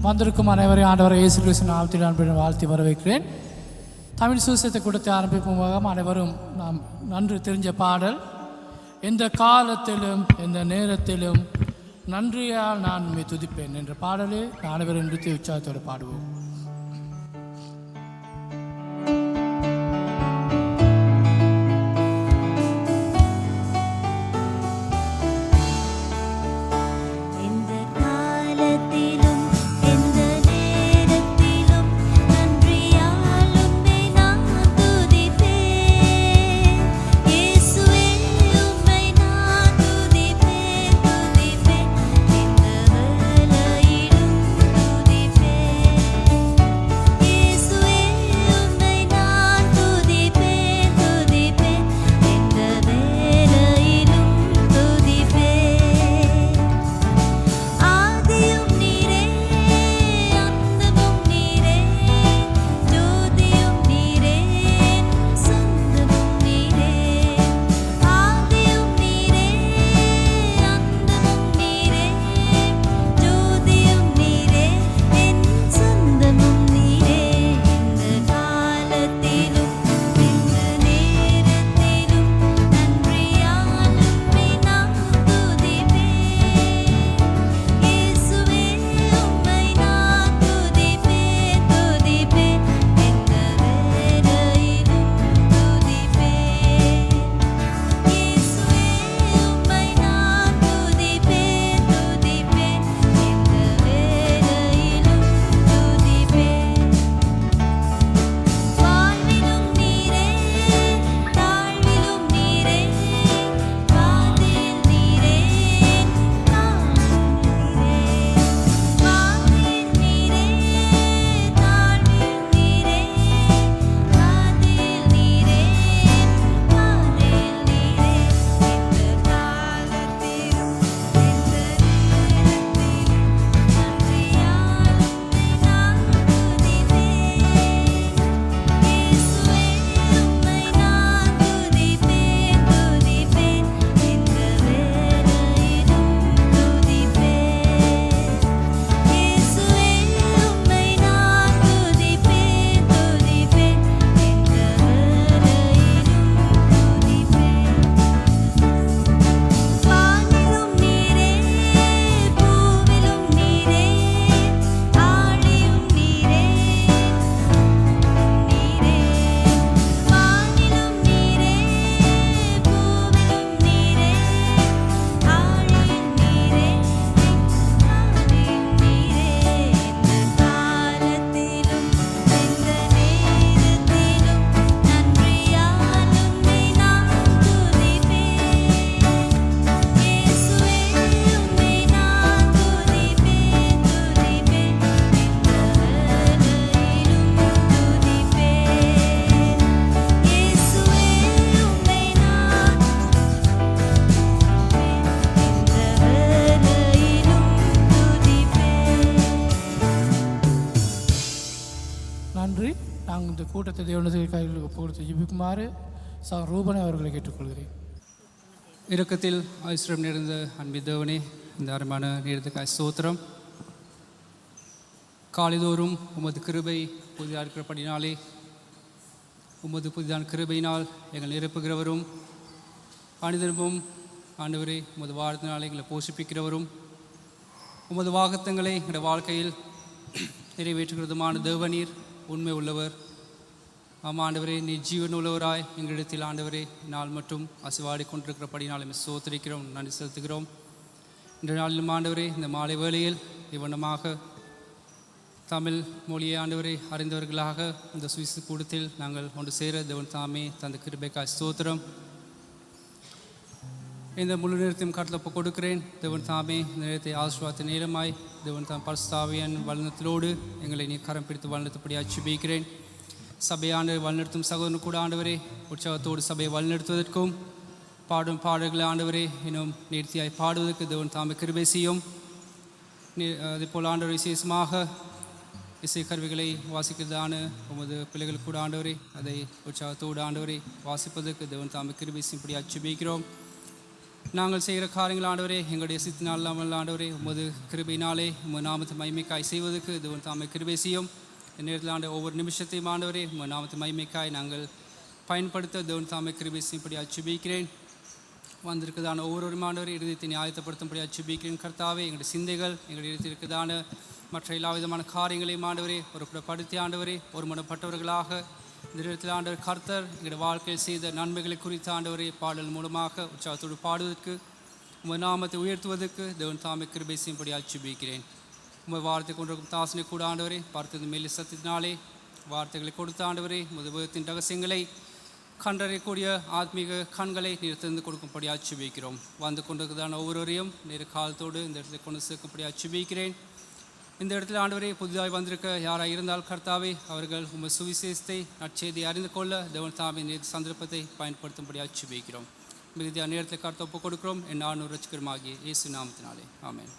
வந்திருக்கும் அனைவரையும் ஆண்டவர் இயேசு கிறிஸ்து நாமத்தில் அன்புடன் வாழ்த்தி வரவேற்கிறேன். தமிழ் சுவிசேஷத்தை கொடுத்து ஆரம்பிக்கும் மூலம் அனைவரும் நாம் நன்று தெரிஞ்ச பாடல், எந்த காலத்திலும் எந்த நேரத்திலும் நன்றியால் நான் உம்மை துதிப்பேன் என்ற பாடலே அனைவரும் நிறுத்தி உற்சாகத்தோடு பாடுவோம். நன்றி. நாங்கள் இந்த கூட்டத்தை தேவனுடைய கைகளுக்கு கொடுத்து ஜெபிக்குமாறு ரூபனை அவர்களை கேட்டுக்கொள்கிறேன். இரக்கத்தில் ஐஸ்வரம் நிறைந்த அன்பி தேவனே, இந்த அருமையான நேரத்துக்காய் ஸ்தோத்திரம். காலைதோறும் உமது கிருபை புதிதாக இருக்கிறபடினாலே உமது புதிதான கிருபையினால் எங்கள் நிரப்புகிறவரும் அனுதினமும் ஆண்டவரே உமது வாழ்த்தினாலே எங்களை போஷிப்பிக்கிறவரும் உமது வாக்குத்தங்களை எங்களுடைய வாழ்க்கையில் நிறைவேற்றுகிறதுமான தேவநீர் உண்மை உள்ளவர். ஆமாம் ஆண்டவரே, நீ ஜீவன் உள்ளவராய் எங்களிடத்தில் ஆண்டவரே நாள் மட்டும் அசைவாடி கொண்டிருக்கிறபடினால் சோதரிக்கிறோம், நன்றி செலுத்துகிறோம். இன்று நாளிலும் ஆண்டவரே இந்த மாலை வேளையில் இவ்வண்ணமாக தமிழ் மொழியை ஆண்டவரை அறிந்தவர்களாக இந்த சுவிசு கூடத்தில் நாங்கள் ஒன்று சேர தேவன் தாமே தந்த கிருபைக்காய் ஸ்தோத்திரம். இந்த முழு நேரத்தையும் கட்டளப்ப கொடுக்கிறேன். தேவன் தாமே இந்த நேரத்தை ஆசீர்வாத நேரமாய் தேவன் தாம் பரிசுத்தாவியின் வழிநடத்தலோடு எங்களை நீ கரம் பிடித்து வழிநடத்தபடி ஜெபிக்கிறேன். சபையாண்டு வழிநடத்தும் சகோதரன் கூட ஆண்டவரே உற்சாகத்தோடு சபையை வழிநடத்துவதற்கும் பாடும் பாடல்களை ஆண்டவரே இன்னும் நேர்த்தியாய் பாடுவதற்கு தேவன் தாமே கிருபை செய்யும். அதே போல் ஆண்டவர் விசேஷமாக இசை கருவிகளை வாசிக்கிறதான உமது பிள்ளைகள் கூட ஆண்டவரே அதை உற்சாகத்தோடு ஆண்டவரை வாசிப்பதற்கு தேவன் தாமே கிருபை செய்யும்படி ஜெபிக்கிறோம். நாங்கள் செய்கிற காரியங்கள் ஆண்டவரே எங்களுடைய சித்தினால் இல்லாமல் ஆண்டவரே உமது கிருபையினாலே உமது நாமத்தை மைமைக்காய் செய்வதற்கு தேவன் தாமே கிருபை செய்யும். இந்த நேரத்தில் ஆண்டு ஒவ்வொரு நிமிஷத்தையும் ஆண்டவரே உமது நாமத்தை மைமைக்காய் நாங்கள் பயன்படுத்த தேவன் தாமே கிருபை செய்யும்படி அச்சுபிக்கிறேன். வந்திருக்குதான ஒவ்வொரு ஆண்டவரை இறுதியத்தை நியாயத்தைப்படுத்தும்படி அச்சுபிக்கிறேன். கர்த்தாவே எங்களுடைய சிந்தைகள் எங்களுடைய இறுதி இருக்குதான மற்ற எல்லா விதமான காரியங்களையும் ஆண்டவரே ஒருபடுத்தி ஆண்டவரே ஒருமனப்பட்டவர்களாக இந்த இடத்தில் ஆண்டவர் கர்த்தர் எங்களுடைய வாழ்க்கையில் செய்த நன்மைகளை குறித்த ஆண்டவரே பாடல் மூலமாக உற்சாகத்தோடு பாடுவதற்கு உங்கள் நாமத்தை உயர்த்துவதற்கு தேவன் தாமே கிருபை செய்யும்படி அச்சுபிக்கிறேன். உங்கள் வார்த்தை கொண்டிருக்கும் தாசனை கூட ஆண்டவரே பார்த்தது மேலே சத்தியத்தினாலே வார்த்தைகளை கொடுத்த ஆண்டவரே முதபத்தின் ரகசியங்களை கண்டறியக்கூடிய ஆத்மீக கண்களை நீர் திறந்து கொடுக்கும்படி அச்சுபிக்கிறோம். வந்து கொண்டிருக்கிறதான ஒவ்வொருவரையும் நேரு காலத்தோடு இந்த இடத்துல கொண்டு சேர்க்கும்படி அச்சுபிக்கிறேன். இந்த இடத்துல ஆண்டவரே புதிதாக வந்திருக்க யாராக இருந்தால் கர்த்தாவே அவர்கள் உங்கள் சுவிசேஷத்தை நற்செய்தியை அறிந்து கொள்ள தேவன் தாமே சந்தர்ப்பத்தை பயன்படுத்தும்படி அச்சுபிக்கிறோம். மிகுதியான நேரத்தில் கருத்தை ஒப்புக் கொடுக்கிறோம். என் நானூறு ரட்சகருமாகிய இயேசு நாமத்தினாலே ஆமென்.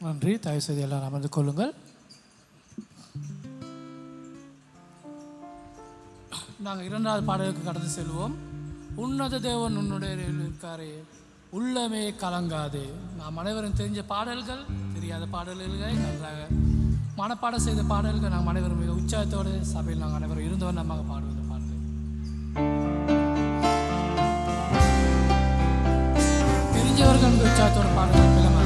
நன்றி. தயவுசெய்து எல்லாரும் அமர்ந்து கொள்ளுங்கள். நாங்கள் இரண்டாவது பாடலுக்கு கடந்து செல்வோம். உன்னத தேவன் உன்னுடைய இருக்காரே, உள்ளமே கலங்காது. நாம் அனைவரும் தெரிஞ்ச பாடல்கள், தெரியாத பாடல்களை நன்றாக மனப்பாடம் செய்த பாடல்கள் நாம் அனைவரும் மிக உற்சாகத்தோடு சபையில் நாங்கள் அனைவரும் இருந்தவன் நம்ம பாடுவது பாடல் தெரிஞ்சவர்கள் மிக உற்சாகத்தோடு பாடுவது நல்லவரே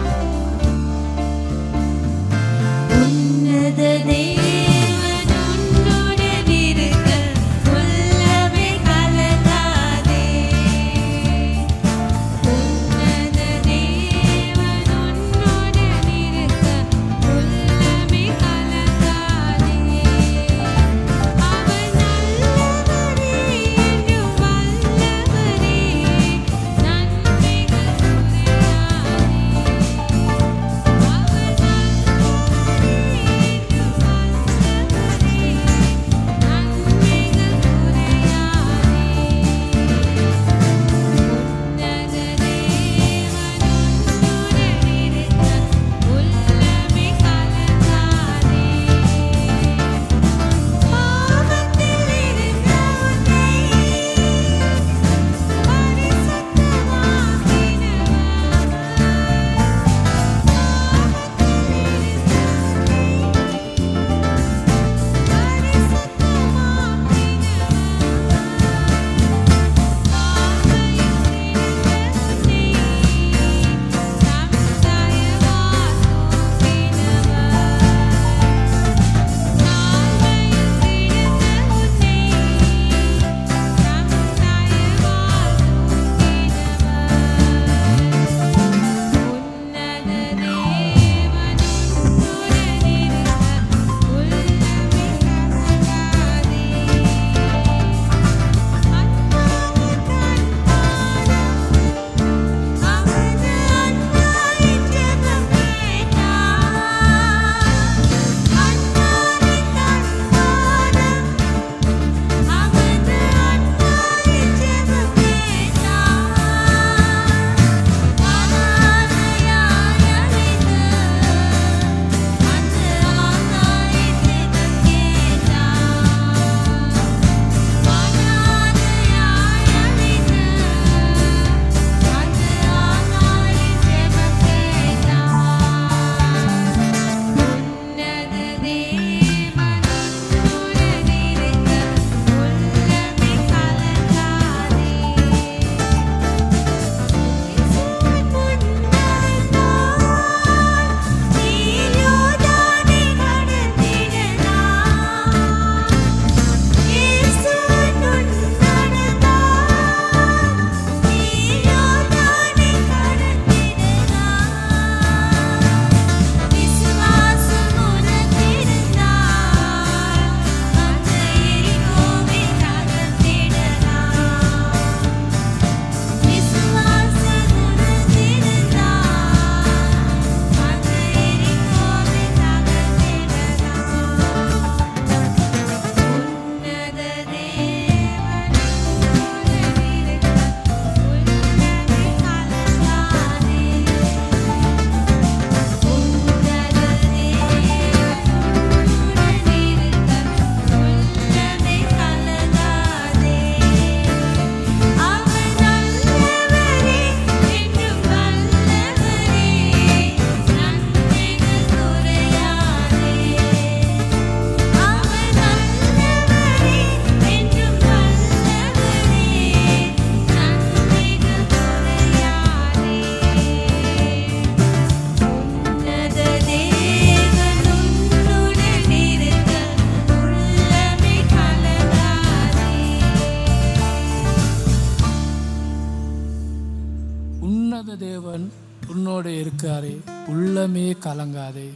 உன்னத தேவன் உன்னோடு இருக்காரு, உள்ளமே கலங்காதே.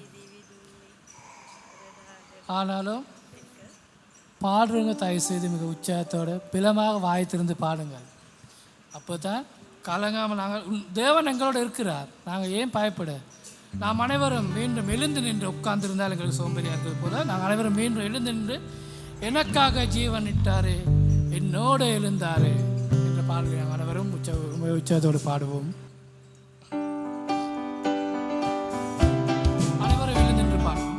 ஆனாலும் பாடுறவங்க தயவு செய்து மிக உற்சாகத்தோடு பிளமாக வாய் திறந்து பாடுங்கள். அப்போ தான் கலங்காமல் நாங்கள் தேவன் எங்களோடு இருக்கிறார், நாங்கள் ஏன் பயப்பட. நாம் அனைவரும் மீண்டும் எழுந்து நின்று உட்கார்ந்துருந்தால் எங்களுக்கு சோம்பேறியாக இருக்கிறது போல நாங்கள் அனைவரும் மீண்டும் எழுந்து நின்று எனக்காக ஜீவன் இட்டாரே, என்னோடு எழுந்தாரே என்ற பாடலை நாங்கள் அனைவரும் உற்சாகத்தோடு பாடுவோம். அனைவரும் எழுந்து நின்று பாடுவோம்.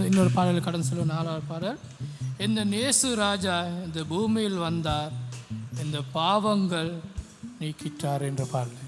இன்னொரு பாடல் கடந்து செல்லும் 4வது பாடல். இந்த நேசு ராஜா இந்த பூமியில் வந்தார், இந்த பாவங்கள் நீக்கிட்டார் என்ற பாடல்.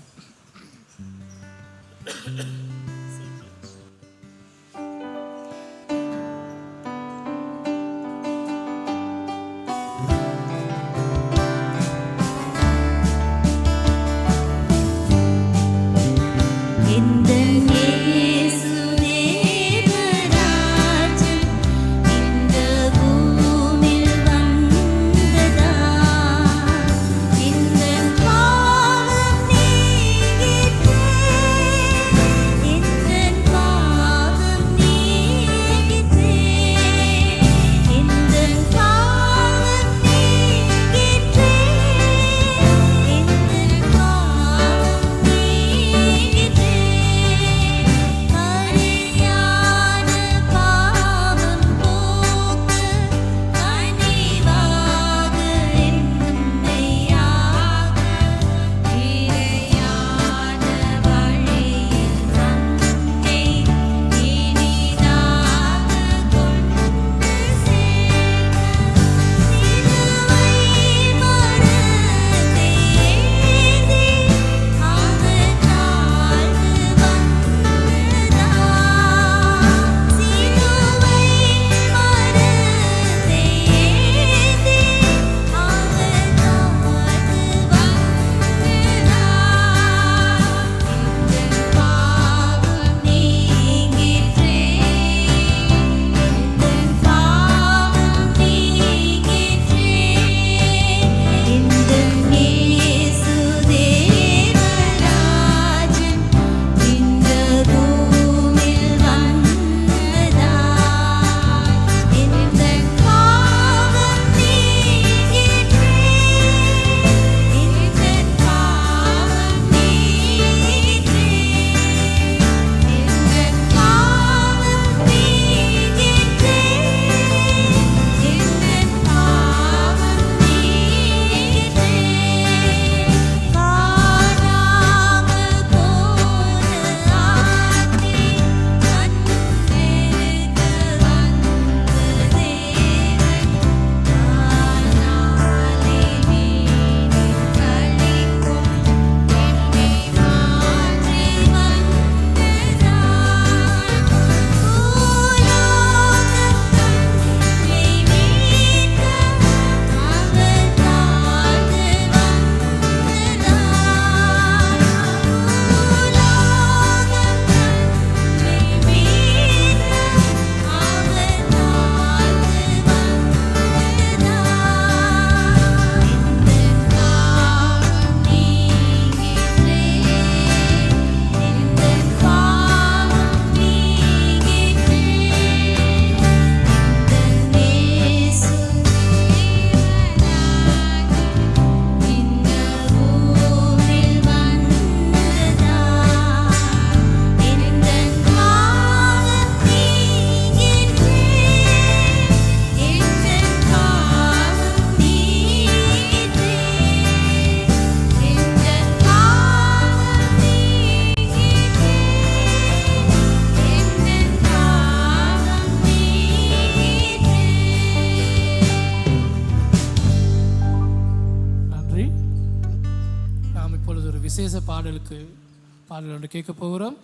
பாடல் ஒன்று கேட்க போகிறோம்.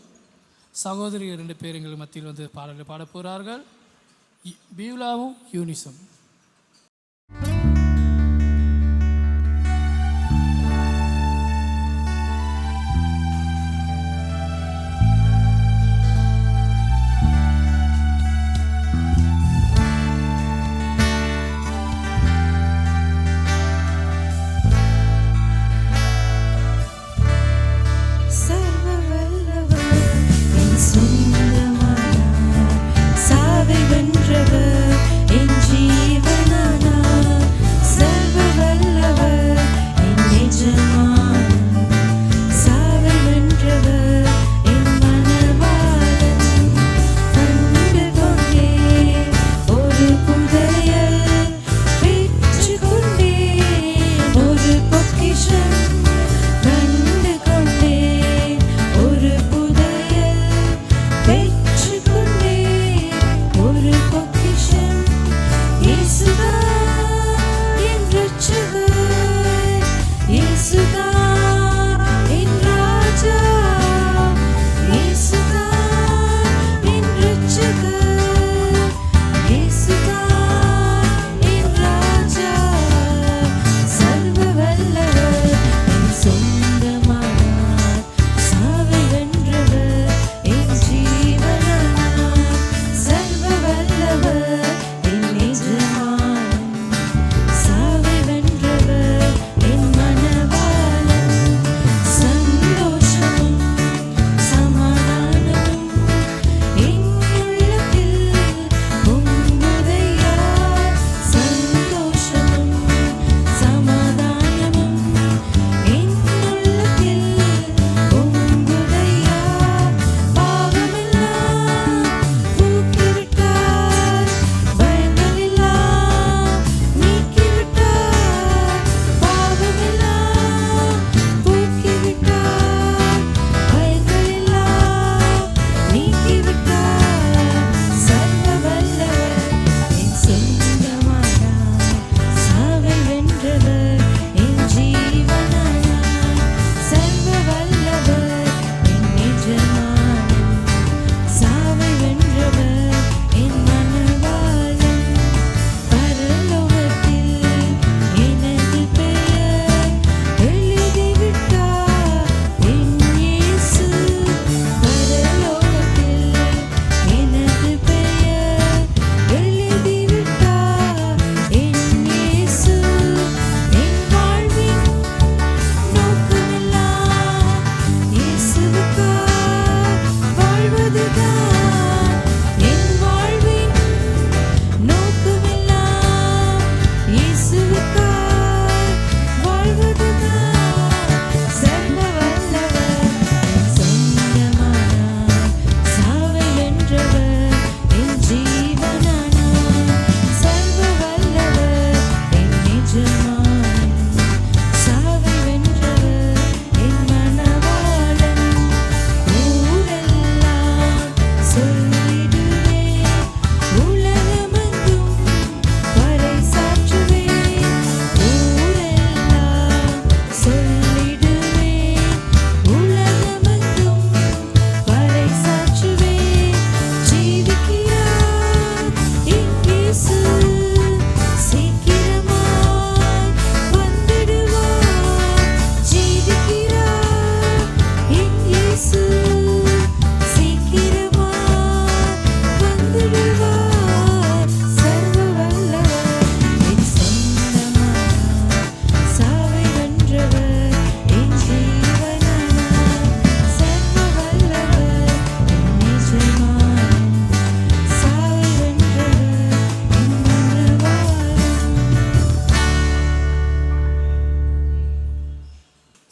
சகோதரி 2 பேர் எங்கள் மத்தியில் வந்து பாடல் பாட போகிறார்கள். பியூலாவும் யூனிஸும்.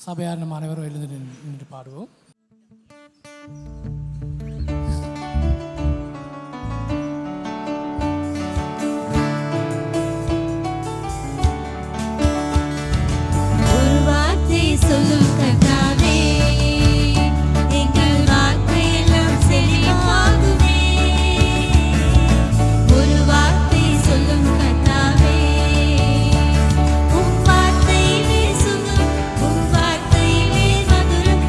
சபையார் நம்ம அனைவரும் எழுந்து நின்று பாடுவோம். ஒரு வார்த்தை சொல்லும் கர்த்தாவே, எங்கள் வாழ்க்கையெல்லாம் செழிப்பாகுமே. ஒரு வார்த்தை சொல்லும் கர்த்தாவே, உம் வார்த்தையிலே சுகம், உம் வார்த்தையிலே மதுரம்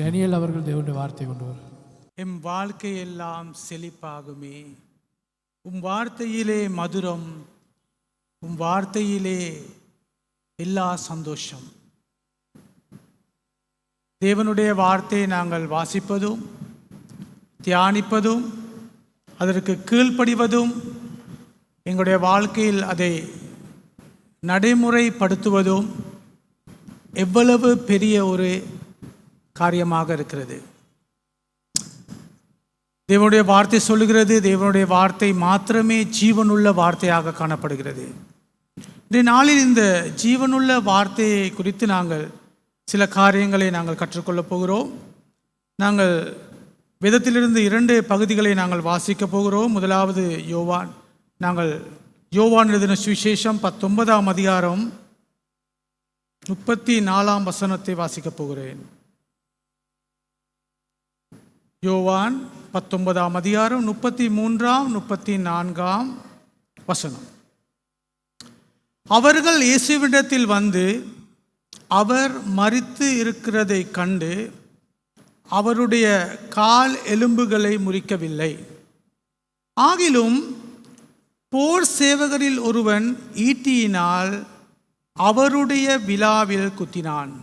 டேனியல் அவர்கள் தேவனுடைய வார்த்தை கொண்டு வர. எம் வாழ்க்கையெல்லாம் செழிப்பாகுமே. உம் வார்த்தையிலே மதுரம், உம் வார்த்தையிலே எல்லா சந்தோஷம். தேவனுடைய வார்த்தையை நாங்கள் வாசிப்பதும் தியானிப்பதும் அதற்கு கீழ்ப்படிவதும் எங்களுடைய வாழ்க்கையில் அதை நடைமுறைப்படுத்துவதும் எவ்வளவு பெரிய ஒரு காரியமாக இருக்கிறது. தேவனுடைய வார்த்தை சொல்லுகிறது, தேவனுடைய வார்த்தை மாத்திரமே ஜீவனுள்ள வார்த்தையாக காணப்படுகிறது. இந்த நாளில் இந்த ஜீவனுள்ள வார்த்தையை குறித்து நாங்கள் சில காரியங்களை நாங்கள் கற்றுக்கொள்ளப் போகிறோம். நாங்கள் வேதத்திலிருந்து 2 பகுதிகளை நாங்கள் வாசிக்கப் போகிறோம். முதலாவது யோவான். நாங்கள் யோவான் எழுதின சுவிசேஷம் 19ஆம் அதிகாரம் 34ஆம் வசனத்தை வாசிக்கப் போகிறேன். யோவான் 19ஆம் அதிகாரம் 33ஆம் 34ஆம் வசனம். அவர்கள் இயேசுவிடத்தில் வந்து அவர் மரித்து இருக்கிறதை கண்டு அவருடைய கால் எலும்புகளை முறிக்கவில்லை. ஆகிலும் போர் சேவகரில் ஒருவன் ஈட்டியினால் அவருடைய விலாவில் குத்தினான்.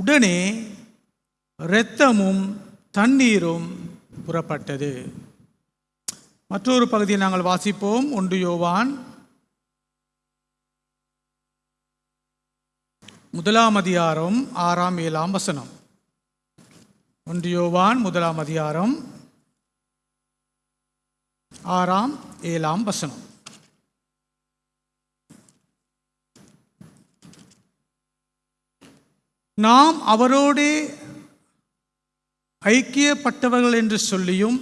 உடனே இரத்தமும் தண்ணீரும் புறப்பட்டது. மற்றொரு பகுதியை நாங்கள் வாசிப்போம். 1 யோவான் 1ஆம் அதிகாரம் 6ஆம் 7ஆம் வசனம். 1 யோவான் 1ஆம் அதிகாரம் 6ஆம் 7ஆம் வசனம். நாம் அவரோடே ஐக்கியப்பட்டவர்கள் என்று சொல்லியும்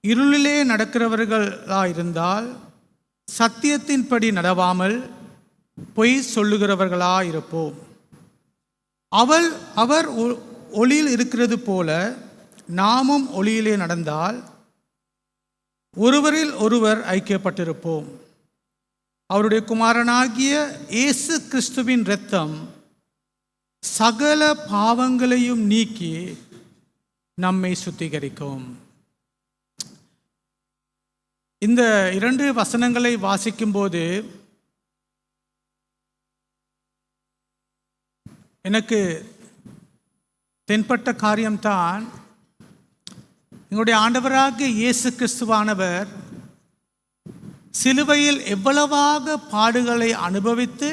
இருளிலே நடக்கிறவர்களாயிருந்தால் சத்தியத்தின்படி நடவாமல் பொய் சொல்லுகிறவர்களாயிருப்போம். அவர் ஒளியில் இருக்கிறது போல நாமும் ஒளியிலே நடந்தால் ஒருவரில் ஒருவர் ஐக்கியப்பட்டிருப்போம். அவருடைய குமாரனாகிய இயேசு கிறிஸ்துவின் இரத்தம் சகல பாவங்களையும் நீக்கி நம்மை சுத்திகரிக்கும். இந்த 2 வசனங்களை வாசிக்கும்போது எனக்கு தென்பட்ட காரியம்தான், எங்களுடைய ஆண்டவராகிய இயேசு கிறிஸ்துவானவர் சிலுவையில் எவ்வளவாக பாடுகளை அனுபவித்து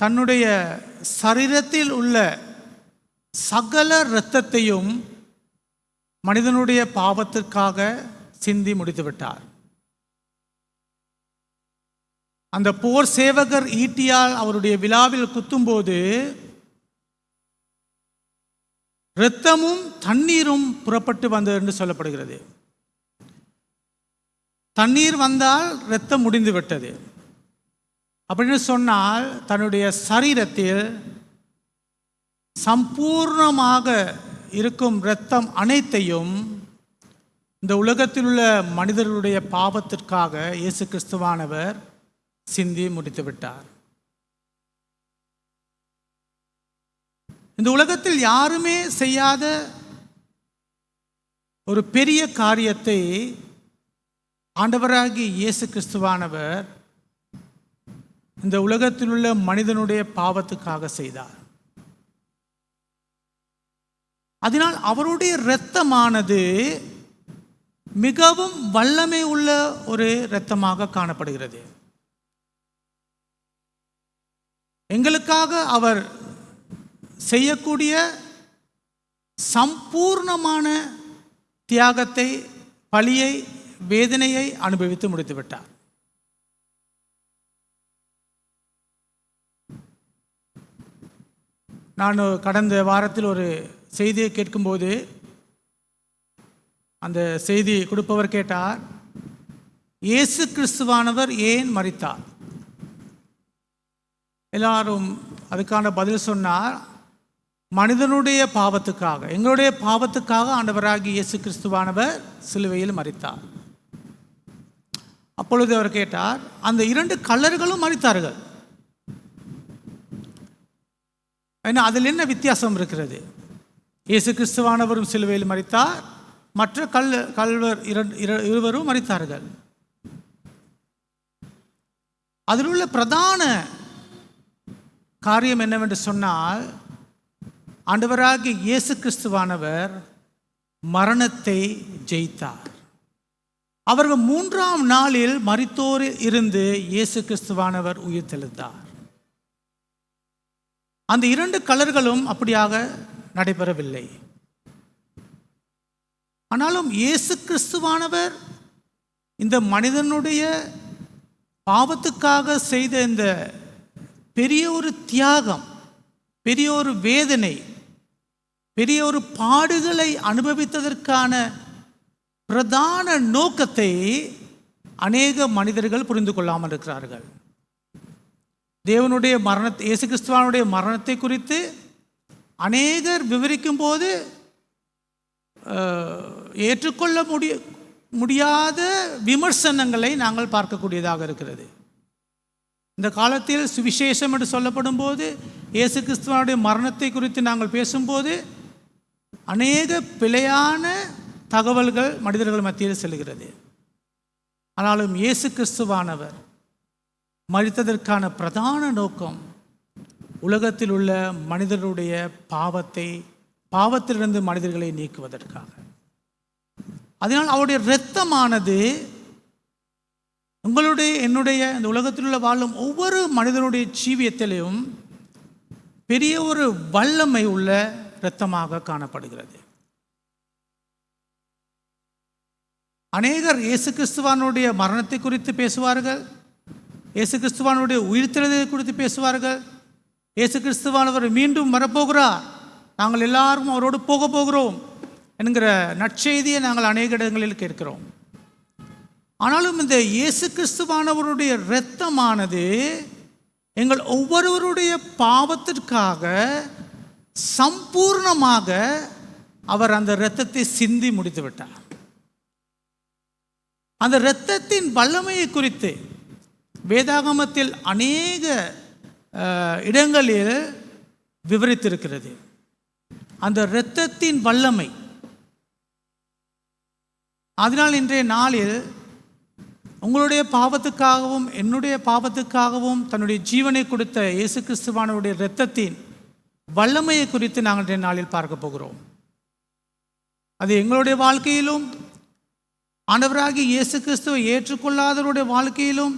தன்னுடைய சரீரத்தில் உள்ள சகல இரத்தத்தையும் மனிதனுடைய பாவத்திற்காக சிந்தி முடித்துவிட்டார். அந்த போர் சேவகர் ஈட்டியால் அவருடைய விலாவில் குத்தும்போது இரத்தமும் தண்ணீரும் புறப்பட்டு வந்தது என்று சொல்லப்படுகிறது. தண்ணீர் வந்தால் இரத்தம் முடிந்து விட்டது. அப்படின்னு சொன்னால் தன்னுடைய சரீரத்தில் சம்பூர்ணமாக இருக்கும் இரத்தம் அனைத்தையும் இந்த உலகத்தில் உள்ள மனிதர்களுடைய பாவத்திற்காக இயேசு கிறிஸ்துவானவர் சிந்தி முடித்து விட்டார். இந்த உலகத்தில் யாருமே செய்யாத ஒரு பெரிய காரியத்தை ஆண்டவராகிய இயேசு கிறிஸ்துவானவர் இந்த உலகத்தில் உள்ள மனிதனுடைய பாவத்துக்காக செய்தார். அதனால் அவருடைய இரத்தமானது மிகவும் வல்லமை உள்ள ஒரு இரத்தமாக காணப்படுகிறது. எங்களுக்காக அவர் செய்யக்கூடிய சம்பூர்ணமான தியாகத்தை, பலியை, வேதனையை அனுபவித்து முடித்துவிட்டார். நான் கடந்த வாரத்தில் ஒரு செய்தியை கேட்கும்போது அந்த செய்தி கொடுப்பவர் கேட்டார், இயேசு கிறிஸ்துவானவர் ஏன் மரித்தார்? எல்லாரும் அதுக்கான பதில் சொன்னார், மனிதனுடைய பாவத்துக்காக, எங்களுடைய பாவத்துக்காக ஆண்டவராகிய இயேசு கிறிஸ்துவானவர் சிலுவையில் மரித்தார். அப்பொழுது அவர் கேட்டார், அந்த 2 கள்ளர்களும் மரித்தார்கள். ஏன்னா அதில் என்ன வித்தியாசம் இருக்கிறது? இயேசு கிறிஸ்துவானவரும் சிலுவையில் மரித்தார், மற்ற கல்வர் இருவரும் மரித்தார்கள். அதில் உள்ள பிரதான காரியம் என்னவென்று சொன்னால், ஆண்டவராகிய இயேசு கிறிஸ்துவானவர் மரணத்தை ஜெயித்தார். அவர்கள் 3ஆம் நாளில் மரித்தோரில் இருந்து இயேசு கிறிஸ்துவானவர் உயிர் தெழுந்தார். அந்த 2 கலர்களும் அப்படியாக நடைபெறவில்லை. ஆனாலும் இயேசு கிறிஸ்துவானவர் இந்த மனிதனுடைய பாவத்துக்காக செய்த இந்த பெரிய ஒரு தியாகம், பெரிய ஒரு வேதனை, பெரிய ஒரு பாடுகளை அனுபவித்ததற்கான பிரதான நோக்கத்தை அநேக மனிதர்கள் புரிந்து கொள்ளாமல் இருக்கிறார்கள். தேவனுடைய மரணத்தை, இயேசு கிறிஸ்துவானுடைய மரணத்தை குறித்து அநேகர் விவரிக்கும் போது ஏற்றுக்கொள்ள முடியாத விமர்சனங்களை நாங்கள் பார்க்கக்கூடியதாக இருக்கிறது. இந்த காலத்தில் சுவிசேஷம் என்று சொல்லப்படும் போது, இயேசு கிறிஸ்துவனுடைய மரணத்தை குறித்து நாங்கள் பேசும்போது அநேக பிழையான தகவல்கள் மனிதர்கள் மத்தியில் செல்கிறது. ஆனாலும் இயேசு கிறிஸ்துவானவர் மரித்ததற்கான பிரதான நோக்கம் உலகத்தில் உள்ள மனிதர்களுடைய பாவத்திலிருந்து மனிதர்களை நீக்குவதற்காக. அதனால் அவருடைய இரத்தமானது உங்களுடைய என்னுடைய இந்த உலகத்தில் உள்ள வாழும் ஒவ்வொரு மனிதனுடைய ஜீவியத்திலும் பெரிய ஒரு வல்லமை உள்ள இரத்தமாக காணப்படுகிறது. அநேகர் இயேசு கிறிஸ்துவானுடைய மரணத்தை குறித்து பேசுவார்கள், இயேசு கிறிஸ்துவானுடைய உயிர்த்தெழுதலை குறித்து பேசுவார்கள். இயேசு கிறிஸ்துவானவர் மீண்டும் வரப்போகிறார், நாங்கள் எல்லாரும் அவரோடு போக போகிறோம் என்கிற நற்செய்தியை நாங்கள் அநேக இடங்களில் கேட்கிறோம். ஆனாலும் இந்த இயேசு கிறிஸ்துவானவருடைய இரத்தமானது எங்கள் ஒவ்வொருவருடைய பாவத்திற்காக சம்பூர்ணமாக அவர் அந்த இரத்தத்தை சிந்தி முடித்து விட்டார். அந்த இரத்தத்தின் வல்லமையை குறித்து வேதாகமத்தில் அநேக இடங்களில் விவரித்திருக்கிறது. அந்த இரத்தத்தின் வல்லமை. அதனால் இன்றைய நாளில் உங்களுடைய பாவத்துக்காகவும் என்னுடைய பாவத்துக்காகவும் தன்னுடைய ஜீவனை கொடுத்த இயேசு கிறிஸ்துவானுடைய இரத்தத்தின் வல்லமையை குறித்து நாங்கள் இன்றைய நாளில் பார்க்க போகிறோம். அது எங்களுடைய வாழ்க்கையிலும், ஆண்டவராகிய இயேசு கிறிஸ்துவை ஏற்றுக்கொள்ளாதவருடைய வாழ்க்கையிலும்,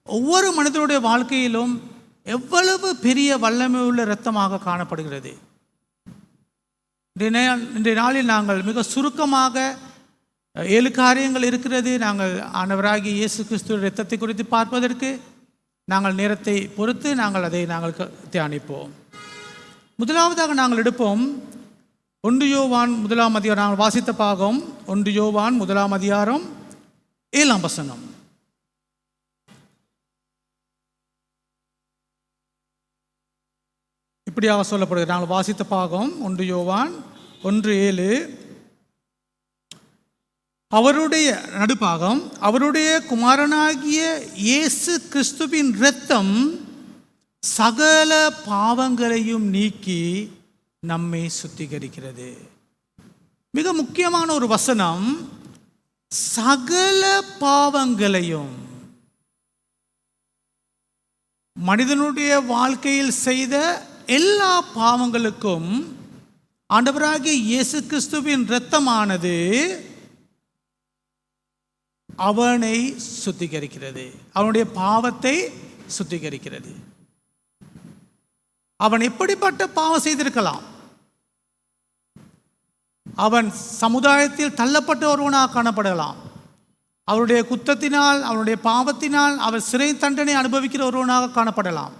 ஒவ்வொரு மனிதனுடைய வாழ்க்கையிலும் எவ்வளவு பெரிய வல்லமை உள்ள இரத்தமாக காணப்படுகிறது. இன்றைய நாளில் நாங்கள் மிக சுருக்கமாக 7 காரியங்கள் இருக்கிறது. நாங்கள் ஆண்டவராகிய இயேசு கிறிஸ்துவின் இரத்தத்தை குறித்து பார்ப்பதற்கு நாங்கள் நேரத்தை பொறுத்து அதை தியானிப்போம். முதலாவதாக நாங்கள் எடுப்போம் 1 யோவான் 1ஆம் அதிகாரம். நாங்கள் வாசித்த பாகம் 1 யோவான் 1ஆம் அதிகாரம் 7ஆம் வசனம். இப்படியாக சொல்லப்படுகிறது. நாங்கள் வாசித்த பாகம் 1 யோவான் 1:7. அவருடைய நடுப்பாகம், அவருடைய குமாரனாகிய இயேசு கிறிஸ்துவின் இரத்தம் சகல பாவங்களையும் நீக்கி நம்மை சுத்திகரிக்கிறது. மிக முக்கியமான ஒரு வசனம், சகல பாவங்களையும். மனிதனுடைய வாழ்க்கையில் செய்த எல்லா பாவங்களுக்கும் ஆண்டவராகிய இயேசு கிறிஸ்துவின் இரத்தமானது அவனை சுத்திகரிக்கிறது, அவனுடைய பாவத்தை சுத்திகரிக்கிறது. அவன் எப்படிப்பட்ட பாவம் செய்திருக்கலாம்? அவன் சமுதாயத்தில் தள்ளப்பட்ட ஒருவனாக காணப்படலாம். அவருடைய குற்றத்தினால், அவனுடைய பாவத்தினால் அவர் சிறை தண்டனை அனுபவிக்கிற ஒருவனாக காணப்படலாம்.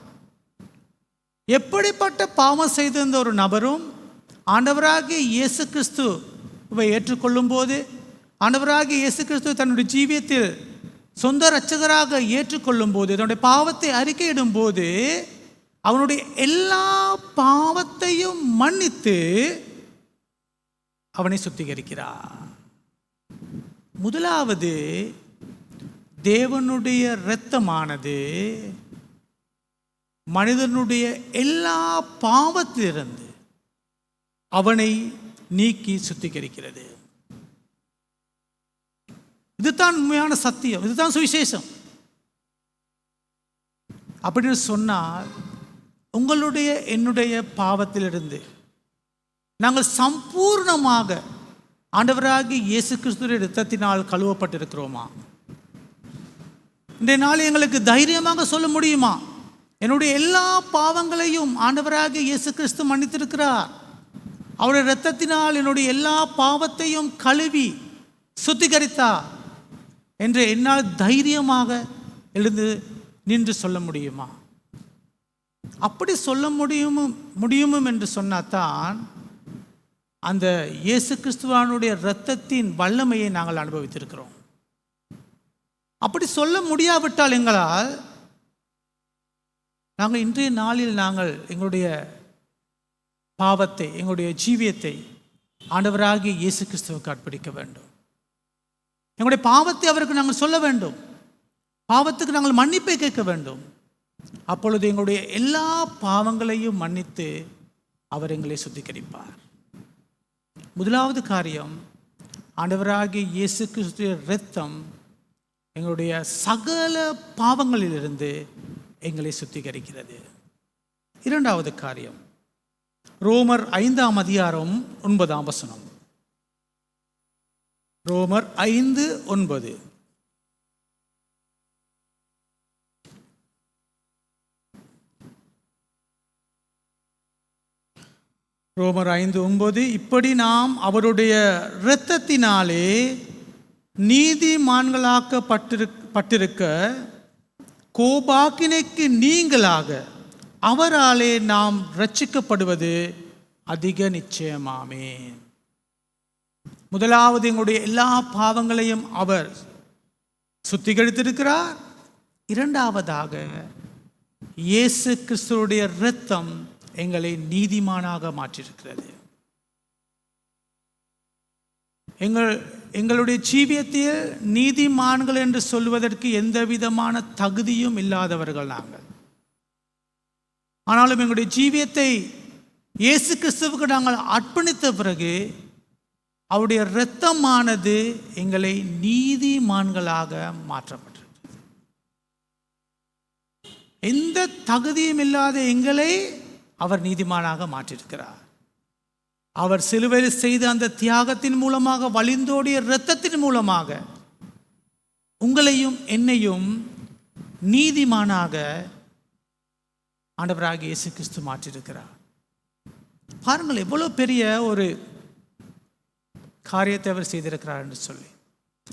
எப்படிப்பட்ட பாவம் செய்திருந்த ஒரு நபரும் ஆண்டவராகிய இயேசு கிறிஸ்துவை ஏற்றுக்கொள்ளும் போது, ஆண்டவராகிய இயேசு கிறிஸ்துவை தன்னுடைய ஜீவியத்தில் சொந்த இரட்சகராக ஏற்றுக்கொள்ளும் போது, தன்னுடைய பாவத்தை அறிக்கையிடும் போது அவனுடைய எல்லா பாவத்தையும் மன்னித்து அவனை சுத்திகரிக்கிறார். முதலாவது, தேவனுடைய இரத்தமானது மனிதனுடைய எல்லா பாவத்திலிருந்து அவனை நீக்கி சுத்திகரிக்கிறது. இதுதான் உண்மையான சத்தியம், இதுதான் சுவிசேஷம். அப்படின்னு சொன்னால் உங்களுடைய என்னுடைய பாவத்திலிருந்து நாங்கள் சம்பூர்ணமாக ஆண்டவராகிய இயேசு கிறிஸ்துவின் இரத்தத்தினால் கழுவப்பட்டிருக்கிறோமா? இன்றைய நாள் எங்களுக்கு தைரியமாக சொல்ல முடியுமா, என்னுடைய எல்லா பாவங்களையும் ஆண்டவராகிய இயேசு கிறிஸ்து மன்னித்திருக்கிறார், அவருடைய இரத்தத்தினால் என்னுடைய எல்லா பாவத்தையும் கழுவி சுத்திகரித்தார் என்று என்னால் தைரியமாக எழுந்து நின்று சொல்ல முடியுமா? அப்படி சொல்ல முடியுமும் என்று சொன்னாதான் அந்த இயேசு கிறிஸ்துவானுடைய இரத்தத்தின் வல்லமையை நாங்கள் அனுபவித்திருக்கிறோம். அப்படி சொல்ல முடியாவிட்டால் எங்களால் நாங்கள் இன்றைய நாளில் நாங்கள் எங்களுடைய பாவத்தை, எங்களுடைய ஜீவியத்தை ஆண்டவராகிய இயேசு கிறிஸ்துவுக்கு அர்ப்பணிக்க வேண்டும். எங்களுடைய பாவத்தை அவருக்கு நாங்கள் சொல்ல வேண்டும், பாவத்துக்கு நாங்கள் மன்னிப்பை கேட்க வேண்டும். அப்பொழுது எங்களுடைய எல்லா பாவங்களையும் மன்னித்து அவர் எங்களை சுத்திகரிப்பார். முதலாவது காரியம், ஆண்டவராகிய இயேசு கிறிஸ்துவின் இரத்தம் எங்களுடைய சகல பாவங்களிலிருந்து எங்களை சுத்திகரிக்கிறது. இரண்டாவது காரியம், ரோமர் 5ஆம் அதிகாரம் 9ஆம் வசனம். ரோமர் 5:9. ரோமர் 5:9. இப்படி நாம் அவருடைய இரத்தத்தினாலே நீதிமான்களாக்கப்பட்டிருக்க கோபாக்கினைக்கு நீங்களாக அவராலே நாம் ரட்சிக்கப்படுவது அதிக நிச்சயமாமே. முதலாவது, எங்களுடைய எல்லா பாவங்களையும் அவர் சுத்திகரித்திருக்கிறார். இரண்டாவதாக, இயேசு கிறிஸ்துவுடைய இரத்தம் எங்களை நீதிமானாக மாற்றியிருக்கிறது. எங்களுடைய ஜீவியத்தில் நீதிமான்கள் என்று சொல்வதற்கு எந்த விதமான தகுதியும் இல்லாதவர்கள் நாங்கள். ஆனாலும் எங்களுடைய ஜீவியத்தை இயேசு கிறிஸ்துவுக்கு நாங்கள் அர்ப்பணித்த பிறகு அவருடைய இரத்தமானது எங்களை நீதிமான்களாக மாற்றப்பட்டிருக்கிறது. எந்த தகுதியும் இல்லாத எங்களை அவர் நீதிமானாக மாற்றியிருக்கிறார். அவர் சிலுவையில் செய்த அந்த தியாகத்தின் மூலமாக, வழிந்தோடிய இரத்தத்தின் மூலமாக உங்களையும் என்னையும் நீதிமானாக ஆண்டவராகிய இயேசு கிறிஸ்து மாற்றியிருக்கிறார். பாருங்கள், எவ்வளவு பெரிய ஒரு காரியத்தை அவர் செய்திருக்கிறார் என்று சொல்லி.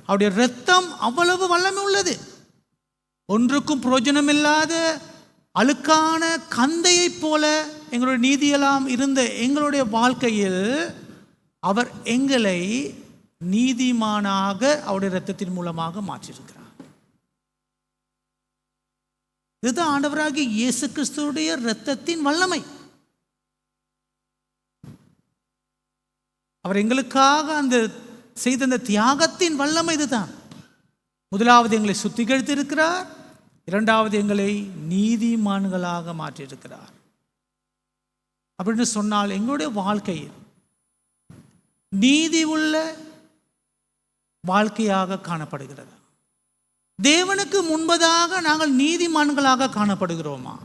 அவருடைய இரத்தம் அவ்வளவு வல்லமை உள்ளது. ஒன்றுக்கும் பிரயோஜனம் இல்லாத அழுக்கான கந்தையை போல எங்களுடைய நீதியெல்லாம் இருந்த எங்களுடைய வாழ்க்கையில் அவர் எங்களை நீதிமானாக அவருடைய இரத்தத்தின் மூலமாக மாற்றியிருக்கிறார். இதுதான் ஆண்டவராகிய இயேசு கிறிஸ்துவுடைய இரத்தத்தின் வல்லமை. அவர் எங்களுக்காக அந்த செய்த அந்த தியாகத்தின் வல்லமை இதுதான். முதலாவது எங்களை சுத்திகரித்திருக்கிறார், இரண்டாவது எங்களை நீதிமான்களாக மாற்றியிருக்கிறார். அப்படின்னு சொன்னால் எங்களுடைய வாழ்க்கையில் நீதி உள்ள வாழ்க்கையாக காணப்படுகிறது. தேவனுக்கு முன்பதாக நாங்கள் நீதிமான்களாக காணப்படுகிறோமா?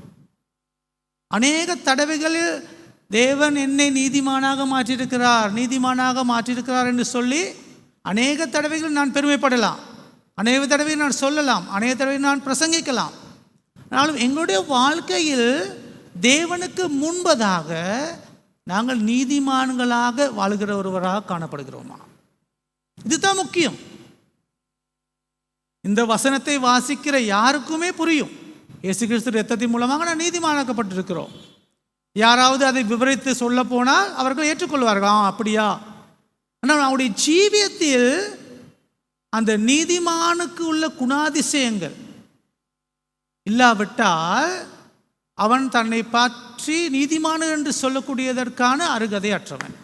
அநேக தடவைகளில் தேவன் என்னை நீதிமானாக மாற்றியிருக்கிறார் என்று சொல்லி அநேக தடவைகள் நான் பெருமைப்படலாம், அநேக தடவை நான் சொல்லலாம், அநேக தடவை நான் பிரசங்கிக்கலாம். ஆனாலும் எங்களுடைய வாழ்க்கையில் தேவனுக்கு முன்பதாக நாங்கள் நீதிமான்களாக வாழ்கிற ஒருவராக காணப்படுகிறோமா? இதுதான் முக்கியம். இந்த வசனத்தை வாசிக்கிற யாருக்குமே புரியும், இயேசு கிறிஸ்து இரத்தத்தின் மூலமாக நான் நீதிமானாக்கப்பட்டிருக்கிறோம். யாராவது அதை விவரித்து சொல்ல போனால் அவர்கள் ஏற்றுக்கொள்வார்கள், அப்படியா. ஆனால் அவருடைய ஜீவியத்தில் அந்த நீதிமானுக்கு உள்ள குணாதிசயங்கள் இல்லாவிட்டால் அவன் தன்னை பற்றி நீதிமான் என்று சொல்லக்கூடியதற்கான அருகதை அற்றவன்.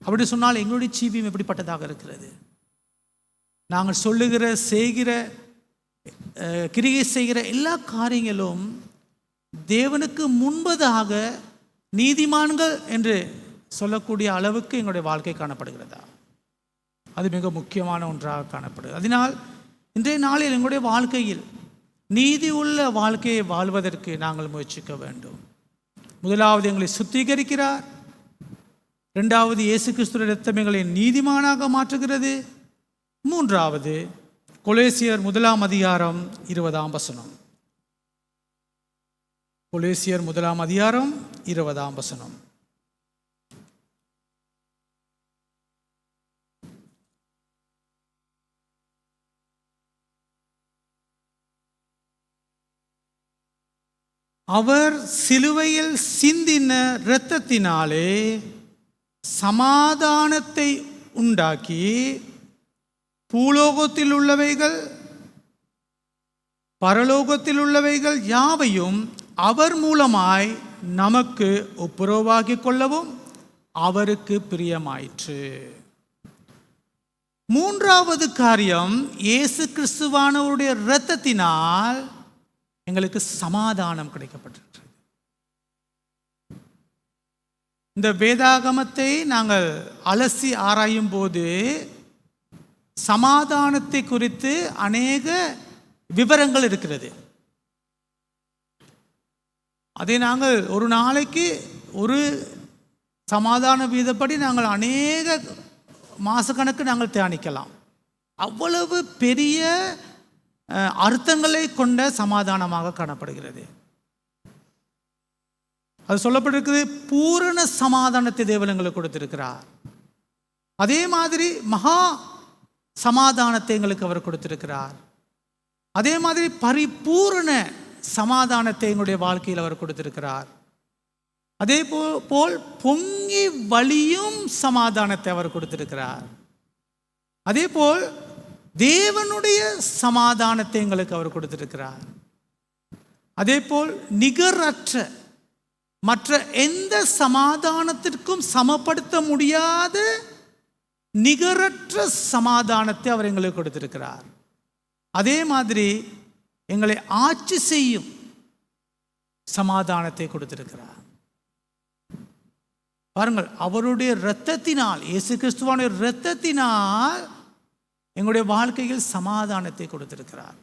அப்படி சொன்னால் எங்களுடைய ஜீவியம் எப்படிப்பட்டதாக இருக்கிறது? நாங்கள் சொல்லுகிற, செய்கிற, கிரியை செய்கிற எல்லா காரியங்களும் தேவனுக்கு முன்பதாக நீதிமான்கள் என்று சொல்லக்கூடிய அளவுக்கு எங்களுடைய வாழ்க்கை காணப்படுகிறதா? அது மிக முக்கியமான ஒன்றாக காணப்படுகிறது. அதனால் இன்றைய நாளில் எங்களுடைய வாழ்க்கையில் நீதி உள்ள வாழ்க்கையை வாழ்வதற்கு நாங்கள் முயற்சிக்க வேண்டும். முதலாவது எங்களை சுத்திகரிக்கிறார். இரண்டாவது இயேசு கிறிஸ்துவின் இரத்தம் எங்களை நீதிமானாக மாற்றுகிறது. மூன்றாவது கொலேசியர் 1 20 வசனம். கொலேசியர் 1 20 வசனம். அவர் சிலுவையில் சிந்தின இரத்தத்தினாலே சமாதானத்தை உண்டாக்கி பூலோகத்தில் உள்ளவைகள் பரலோகத்தில் உள்ளவைகள் யாவையும் அவர் மூலமாய் நமக்கு ஒப்புரவாக்கிக் கொள்ளவும் அவருக்கு பிரியமாயிற்று. மூன்றாவது காரியம், இயேசு கிறிஸ்துவானவருடைய இரத்தத்தினால் எங்களுக்கு சமாதானம் கிடைக்கப்பட்டிருக்கிறது. இந்த வேதாகமத்தை நாங்கள் அலசி ஆராயும் போது சமாதானத்தை குறித்து அநேக விவரங்கள் இருக்கிறது. அதை நாங்கள் ஒரு நாளைக்கு ஒரு சமாதான வீதப்படி நாங்கள் அநேக மாசக்கணக்கு நாங்கள் தியானிக்கலாம். அவ்வளவு பெரிய அர்த்தங்களை கொண்ட சமாதானமாக காணப்படுகிறது. அது சொல்லப்பட்டிருக்குது, பூரண சமாதானத்தை தேவன் எங்களுக்கு கொடுத்திருக்கிறார். அதே மாதிரி மகா சமாதானத்தை எங்களுக்கு அவர் கொடுத்திருக்கிறார். அதே மாதிரி பரிபூரண சமாதானத்தை எங்களுடைய வாழ்க்கையில் அவர் கொடுத்திருக்கிறார். அதே போல் பொங்கி வழியும் சமாதானத்தை அவர் கொடுத்திருக்கிறார். அதே போல் தேவனுடைய சமாதானத்தை எங்களுக்கு அவர் கொடுத்திருக்கிறார். அதே போல் நிகரற்ற மற்ற எந்த சமாதானத்திற்கும் சமப்படுத்த முடியாத நிகரற்ற சமாதானத்தை அவர் எங்களுக்கு கொடுத்திருக்கிறார். அதே மாதிரி எங்களை ஆட்சி செய்யும் சமாதானத்தை கொடுத்திருக்கிறார். பாருங்கள், அவருடைய இரத்தத்தினால், இயேசு கிறிஸ்துவான இரத்தத்தினால் எங்களுடைய வாழ்க்கையில் சமாதானத்தை கொடுத்திருக்கிறார்.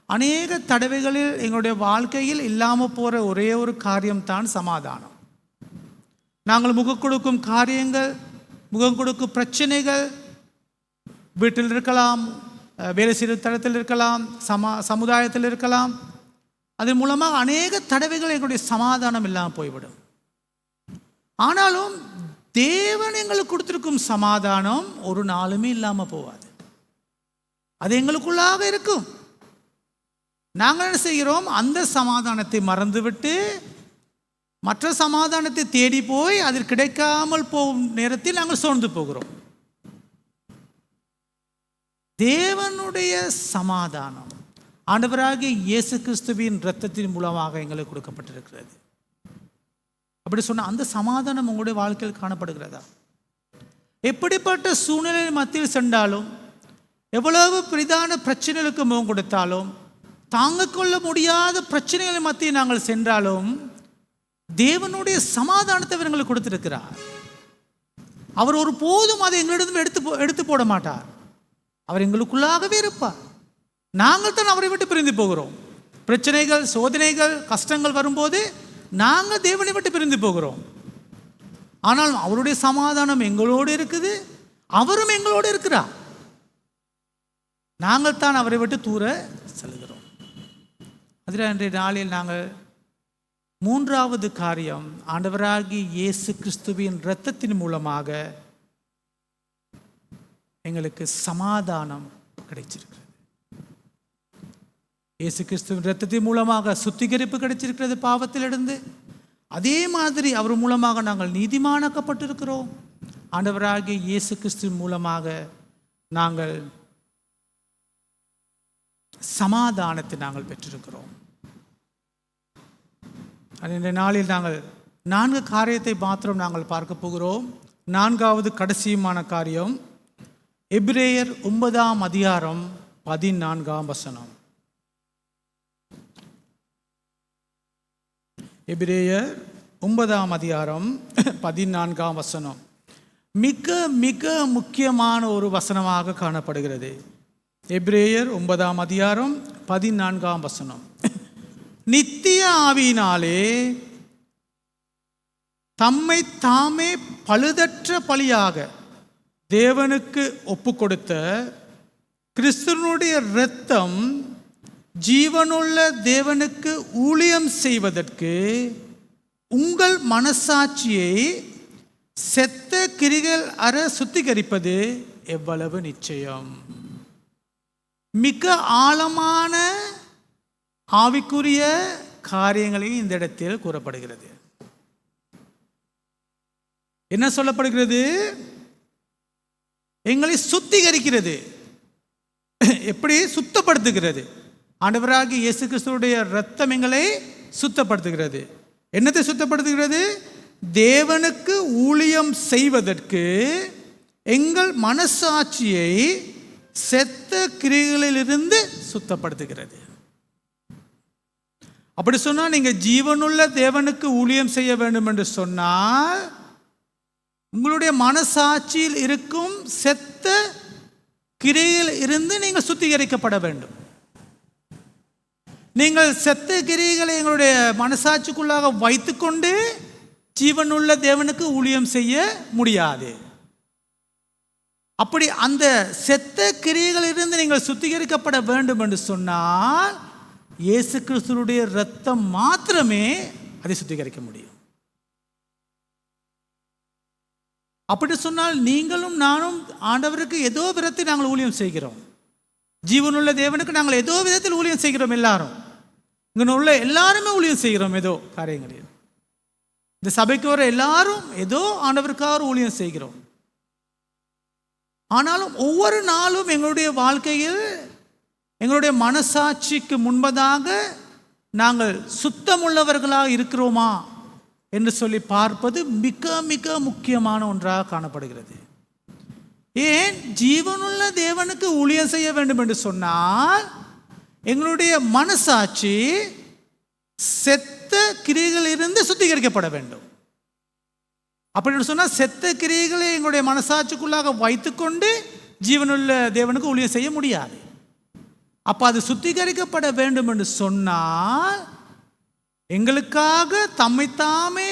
அநேக தடவைகளில் எங்களுடைய வாழ்க்கையில் இல்லாமல் போகிற ஒரே ஒரு காரியம்தான் சமாதானம். நாங்கள் முகம் கொடுக்கும் காரியங்கள், முகம் கொடுக்கும் பிரச்சனைகள் வீட்டில் இருக்கலாம், வேலை செய்யும் தளத்தில் இருக்கலாம், சமுதாயத்தில் இருக்கலாம். அதன் மூலமாக அநேக தடவைகள் எங்களுடைய சமாதானம் இல்லாமல் போய்விடும். ஆனாலும் தேவன் எங்களுக்கு கொடுத்திருக்கும் சமாதானம் ஒரு நாளுமே இல்லாமல் போகாது. அது எங்களுக்குள்ளாக இருக்கும். நாங்கள் என்ன செய்கிறோம்? அந்த சமாதானத்தை மறந்துவிட்டு மற்ற சமாதானத்தை தேடி போய் அதில் கிடைக்காமல் போகும் நேரத்தில் நாங்கள் சோர்ந்து போகிறோம். தேவனுடைய சமாதானம் ஆண்டவராகிய இயேசு கிறிஸ்துவின் இரத்தத்தின் மூலமாக எங்களுக்கு கொடுக்கப்பட்டிருக்கிறது. அப்படி சொன்ன அந்த சமாதானம் உங்களுடைய வாழ்க்கையில் காணப்படுகிறதா? எப்படிப்பட்ட சூழ்நிலை மத்தியில் சென்றாலும், எவ்வளவு பெரிதான பிரச்சனைகளுக்கு முகம் கொடுத்தாலும், தாங்கிக் கொள்ள முடியாத பிரச்சனைகள் மத்தியில் நாங்கள் சென்றாலும் தேவனுடைய சமாதானத்தை அவர் எங்களுக்கு கொடுத்திருக்கிறார். அவர் ஒரு போதும் அதை எங்களிடம் எடுத்து போட மாட்டார். அவர் எங்களுக்குள்ளாகவே இருப்பார். நாங்கள் தான் அவரை விட்டு பிரிந்து போகிறோம். பிரச்சனைகள், சோதனைகள், கஷ்டங்கள் வரும்போது நாங்கள் தேவனை விட்டு பிரிந்து போகிறோம். ஆனால் அவருடைய சமாதானம் எங்களோடு இருக்குது, அவரும் எங்களோடு இருக்கிறார். நாங்கள் தான் அவரை விட்டு தூர செல்கிறோம். அதில் இன்றைய நாளில் நாங்கள் மூன்றாவது காரியம், ஆண்டவராகிய இயேசு கிறிஸ்துவின் இரத்தத்தின் மூலமாக எங்களுக்கு சமாதானம் கிடைச்சிருக்கிறது. இயேசு கிறிஸ்துவின் இரத்தத்தின் மூலமாக சுத்திகரிப்பு கிடைச்சிருக்கிறது பாவத்திலிருந்து. அதே மாதிரி அவர் மூலமாக நாங்கள் நீதிமானாக்கப்பட்டிருக்கிறோம். ஆண்டவராகிய இயேசு கிறிஸ்துவின் மூலமாக நாங்கள் சமாதானத்தை நாங்கள் பெற்றிருக்கிறோம். இந்த நாளில் நாங்கள் 4 காரியத்தை மாத்திரம் நாங்கள் பார்க்க போகிறோம். 4வது கடைசியுமான காரியம், எபிரேயர் 9 14 வசனம். எபிரேயர் 9ஆம் அதிகாரம் 14ஆம் வசனம் மிக மிக முக்கியமான ஒரு வசனமாக காணப்படுகிறது. எபிரேயர் 9ஆம் அதிகாரம் 14ஆம் வசனம். நித்திய ஆவியினாலே தம்மை தாமே பழுதற்ற பலியாக தேவனுக்கு ஒப்பு கொடுத்த கிறிஸ்துவனுடைய இரத்தம் ஜீவனுள்ள தேவனுக்கு ஊழியம் செய்வதற்கு உங்கள் மனசாட்சியை செத்த கிரிகள் அற சுத்திகரிப்பது எவ்வளவு நிச்சயம். மிக ஆழமான ஆவிக்குரிய காரியங்களை இந்த இடத்தில் கூறப்படுகிறது. என்ன சொல்லப்படுகிறது? எங்களை சுத்திகரிக்கிறது. எப்படி சுத்தப்படுத்துகிறது? ஆண்டவராகிய இயேசு கிறிஸ்துவுடைய இரத்தம் எங்களை சுத்தப்படுத்துகிறது. என்னத்தை சுத்தப்படுத்துகிறது? தேவனுக்கு ஊழியம் செய்வதற்கு எங்கள் மனசாட்சியை செத்த கிரிகளிலிருந்து சுத்தப்படுத்துகிறது. அப்படி சொன்னால் நீங்கள் ஜீவனுள்ள தேவனுக்கு ஊழியம் செய்ய வேண்டும் என்று சொன்னால் உங்களுடைய மனசாட்சியில் இருக்கும் செத்த கிரியில் இருந்து நீங்கள் சுத்திகரிக்கப்பட வேண்டும். நீங்கள் செத்த கிரிகளை எங்களுடைய மனசாட்சிக்குள்ளாக வைத்துக்கொண்டு ஜீவனுள்ள தேவனுக்கு ஊழியம் செய்ய முடியாது. அப்படி அந்த செத்த கிரியைகளிலிருந்து நீங்கள் சுத்திகரிக்கப்பட வேண்டும் என்று சொன்னால் இயேசு கிறிஸ்துவுடைய இரத்தம் மாத்திரமே அதை சுத்திகரிக்க முடியும். அப்படி சொன்னால் நீங்களும் நானும் ஆண்டவருக்கு ஏதோ விதத்தில் நாங்கள் ஊழியம் செய்கிறோம். ஜீவனுள்ள தேவனுக்கு நாங்கள் ஏதோ விதத்தில் ஊழியம் செய்கிறோம். எல்லாரும் இங்கே உள்ள எல்லாருமே ஊழியம் செய்கிறோம் ஏதோ காரியங்களில். இந்த சபைக்கு வர எல்லாரும் ஏதோ ஆண்டவருக்காக ஊழியம் செய்கிறோம். ஆனாலும் ஒவ்வொரு நாளும் எங்களுடைய வாழ்க்கையில் எங்களுடைய மனசாட்சிக்கு முன்பதாக நாங்கள் சுத்தமுள்ளவர்களாக இருக்கிறோமா என்று சொல்லி பார்ப்பது மிக மிக முக்கியமான ஒன்றாக காணப்படுகிறது. ஏன்? ஜீவனுள்ள தேவனுக்கு ஊழியம் செய்ய வேண்டும் என்று சொன்னால் எங்களுடைய மனசாட்சி செத்த கிரியைகளிலிருந்து சுத்திகரிக்கப்பட வேண்டும். அப்படின்னு சொன்னால் செத்த கிரியைகளை எங்களுடைய மனசாட்சிக்குள்ளாக வைத்துக்கொண்டு ஜீவனுள்ள தேவனுக்கு ஊழியம் செய்ய முடியாது. அப்போ அது சுத்திகரிக்கப்பட வேண்டும் என்று சொன்னால் எங்களுக்காக தம்மைத்தாமே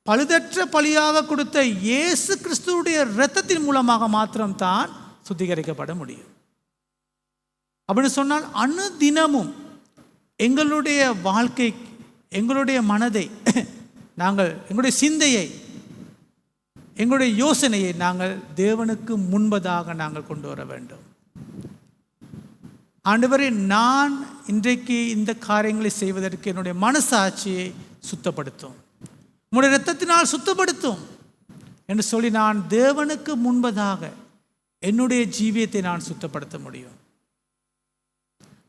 பழுதற்ற பலியாக கொடுத்த இயேசு கிறிஸ்துவுடைய இரத்தத்தின் மூலமாக மாத்திரம்தான் சுத்திகரிக்கப்பட முடியும். அப்படின்னு சொன்னால் அனுதினமும் எங்களுடைய வாழ்க்கை, எங்களுடைய மனதை நாங்கள், எங்களுடைய சிந்தையை, எங்களுடைய யோசனையை நாங்கள் தேவனுக்கு முன்பதாக நாங்கள் கொண்டு வர வேண்டும். ஆண்டவரே, நான் இன்றைக்கு இந்த காரியங்களை செய்வதற்கு என்னுடைய மனசாட்சியை சுத்தப்படுத்தும், உங்களுடைய இரத்தத்தினால் சுத்தப்படுத்தும் என்று சொல்லி நான் தேவனுக்கு முன்பதாக என்னுடைய ஜீவியத்தை நான் சுத்தப்படுத்த முடியும்.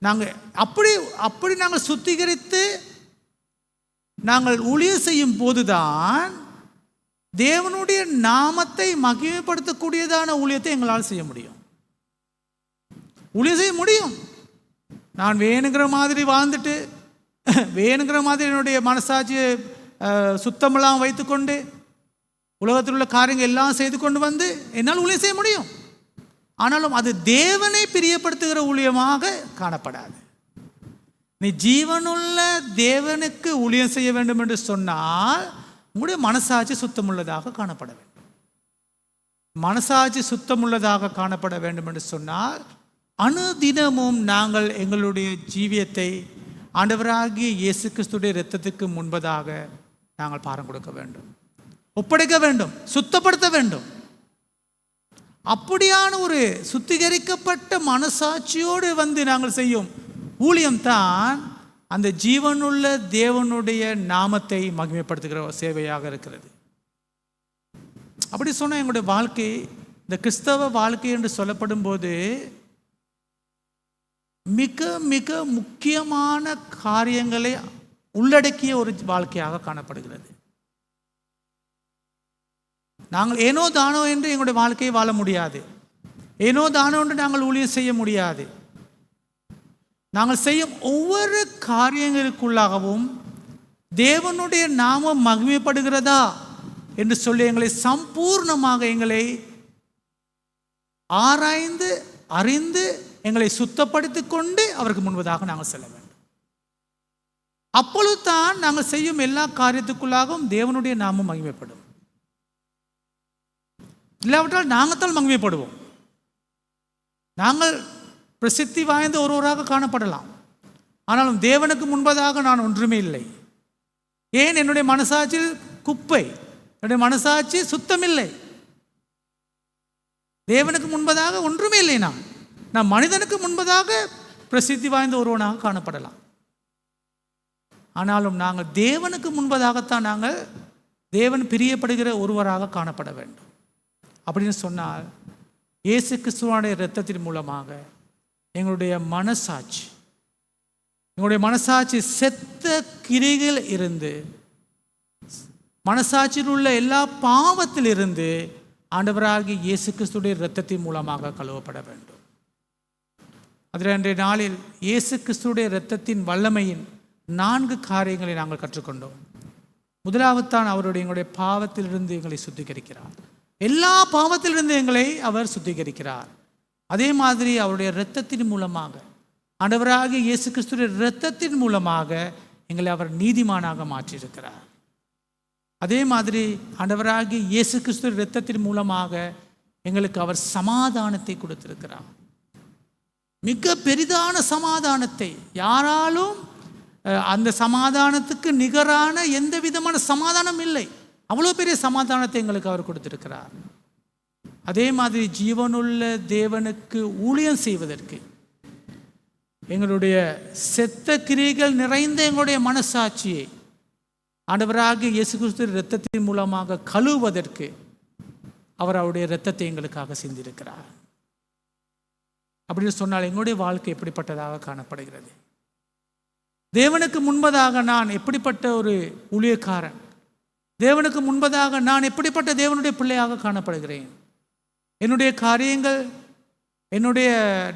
நாங்கள் அப்படி நாங்கள் சுத்திகரித்து நாங்கள் ஊழியம் செய்யும் போதுதான் தேவனுடைய நாமத்தை மகிமைப்படுத்தக்கூடியதான ஊழியத்தை எங்களால் செய்ய முடியும். ஊழியம் செய்ய முடியும். நான் வேணுங்கிற மாதிரி வாழ்ந்துட்டு வேணுங்கிற மாதிரி என்னுடைய மனசாட்சியை சுத்தமெல்லாம் வைத்துக்கொண்டு உலகத்தில் உள்ள காரியங்கள் எல்லாம் செய்து கொண்டு வந்து என்னால் ஊழியம் செய்ய முடியும். ஆனாலும் அது தேவனை பிரியப்படுத்துகிற ஊழியமாக காணப்படாது. நீ ஜீவனுள்ள தேவனுக்கு ஊழியம் செய்ய வேண்டும் என்று சொன்னால் உங்களுடைய மனசாட்சி சுத்தமுள்ளதாக காணப்பட வேண்டும். மனசாட்சி சுத்தமுள்ளதாக காணப்பட வேண்டும் என்று சொன்னால் அனுதினமும் நாங்கள் எங்களுடைய ஜீவியத்தை ஆண்டவராகிய இயேசு கிறிஸ்துடைய இரத்தத்துக்கு முன்பதாக நாங்கள் பாரம் கொடுக்க வேண்டும், ஒப்படைக்க வேண்டும், சுத்தப்படுத்த வேண்டும். அப்படியான ஒரு சுத்திகரிக்கப்பட்ட மனசாட்சியோடு வந்து நாங்கள் செய்யும் ஊழியம்தான் அந்த ஜீவனுள்ள தேவனுடைய நாமத்தை மகிமைப்படுத்துகிற சேவையாக இருக்கிறது. அப்படி சொன்னால் எங்களுடைய வாழ்க்கை, இந்த கிறிஸ்தவ வாழ்க்கை என்று சொல்லப்படும் போது மிக மிக முக்கியமான காரியங்களை உள்ளடக்கிய ஒரு வாழ்க்கையாக காணப்படுகிறது. நாங்கள் ஏனோ தானோ என்று எங்களுடைய வாழ்க்கையை வாழ முடியாது. ஏனோ தானோ என்று நாங்கள் ஊழியம் செய்ய முடியாது. நாங்கள் செய்யும் ஒவ்வொரு காரியங்களுக்குள்ளாகவும் தேவனுடைய நாமம் மகிமைப்படுகிறதா என்று சொல்லி எங்களை சம்பூர்ணமாக எங்களை ஆராய்ந்து அறிந்து எங்களை சுத்தப்படுத்தி கொண்டு அவருக்கு முன்பதாக நாங்கள் செல்ல வேண்டும். அப்பொழுது தான் நாங்கள் செய்யும் எல்லா காரியத்துக்குள்ளாகவும் தேவனுடைய நாமம் மகிமைப்படும். இல்லாவிட்டால் நாங்கள் தான் மகிமைப்படுவோம். நாங்கள் பிரசித்தி வாய்ந்த ஒருவராக காணப்படலாம், ஆனாலும் தேவனுக்கு முன்பதாக நான் ஒன்றுமே இல்லை. ஏன்? என்னுடைய மனசாட்சி குப்பை, என்னுடைய மனசாட்சி சுத்தமில்லை. தேவனுக்கு முன்பதாக ஒன்றுமே இல்லை. நான் மனிதனுக்கு முன்பதாக பிரசித்தி வாய்ந்த ஒருவனாக காணப்படலாம், ஆனாலும் நாங்கள் தேவனுக்கு முன்பதாகத்தான் நாங்கள் தேவன் பிரியப்படுகிற ஒருவராக காணப்பட வேண்டும். அப்படின்னு சொன்னால் இயேசு கிறிஸ்துவனுடைய இரத்தத்தின் மூலமாக எங்களுடைய மனசாட்சி செத்த கிரிகள் இருந்து, மனசாட்சியில் உள்ள எல்லா பாவத்திலிருந்து ஆண்டவராகிய இயேசு கிறிஸ்துடைய இரத்தத்தின் மூலமாக கழுவப்பட வேண்டும். அதில் இன்றைய நாளில் இயேசு கிறிஸ்துடைய இரத்தத்தின் வல்லமையின் 4 காரியங்களை நாங்கள் கற்றுக்கொண்டோம். முதலாவது தான் அவருடைய எங்களுடைய பாவத்திலிருந்து எங்களை சுத்திகரிக்கிறார். எல்லா பாவத்திலிருந்து எங்களை அவர் சுத்திகரிக்கிறார். அதே மாதிரி அவருடைய இரத்தத்தின் மூலமாக, ஆண்டவராகிய இயேசு கிறிஸ்துடைய இரத்தத்தின் மூலமாக எங்களை அவர் நீதிமானாக மாற்றியிருக்கிறார். அதே மாதிரி ஆண்டவராகிய இயேசு கிறிஸ்துவின் இரத்தத்தின் மூலமாக எங்களுக்கு அவர் சமாதானத்தை கொடுத்திருக்கிறார். மிக பெரிதான சமாதானத்தை, யாராலும் அந்த சமாதானத்துக்கு நிகரான எந்த விதமான சமாதானம் இல்லை. அவ்வளோ பெரிய சமாதானத்தை எங்களுக்கு அவர் கொடுத்திருக்கிறார். அதே மாதிரி ஜீவனுள்ள தேவனுக்கு ஊழியம் செய்வதற்கு, எங்களுடைய செத்த கிரியைகள் நிறைந்த எங்களுடைய மனசாட்சியை ஆண்டவராகிய இயேசு கிறிஸ்து இரத்தத்தின் மூலமாக கழுவுவதற்கு அவர் அவருடைய இரத்தத்தை எங்களுக்காக சிந்திருக்கிறார். அப்படின்னு சொன்னால் எங்களுடைய வாழ்க்கை எப்படிப்பட்டதாக காணப்படுகிறது? தேவனுக்கு முன்பதாக நான் எப்படிப்பட்ட ஒரு ஊழியக்காரன், தேவனுக்கு முன்பதாக நான் எப்படிப்பட்ட தேவனுடைய பிள்ளையாக காணப்படுகிறேன்? என்னுடைய காரியங்கள்,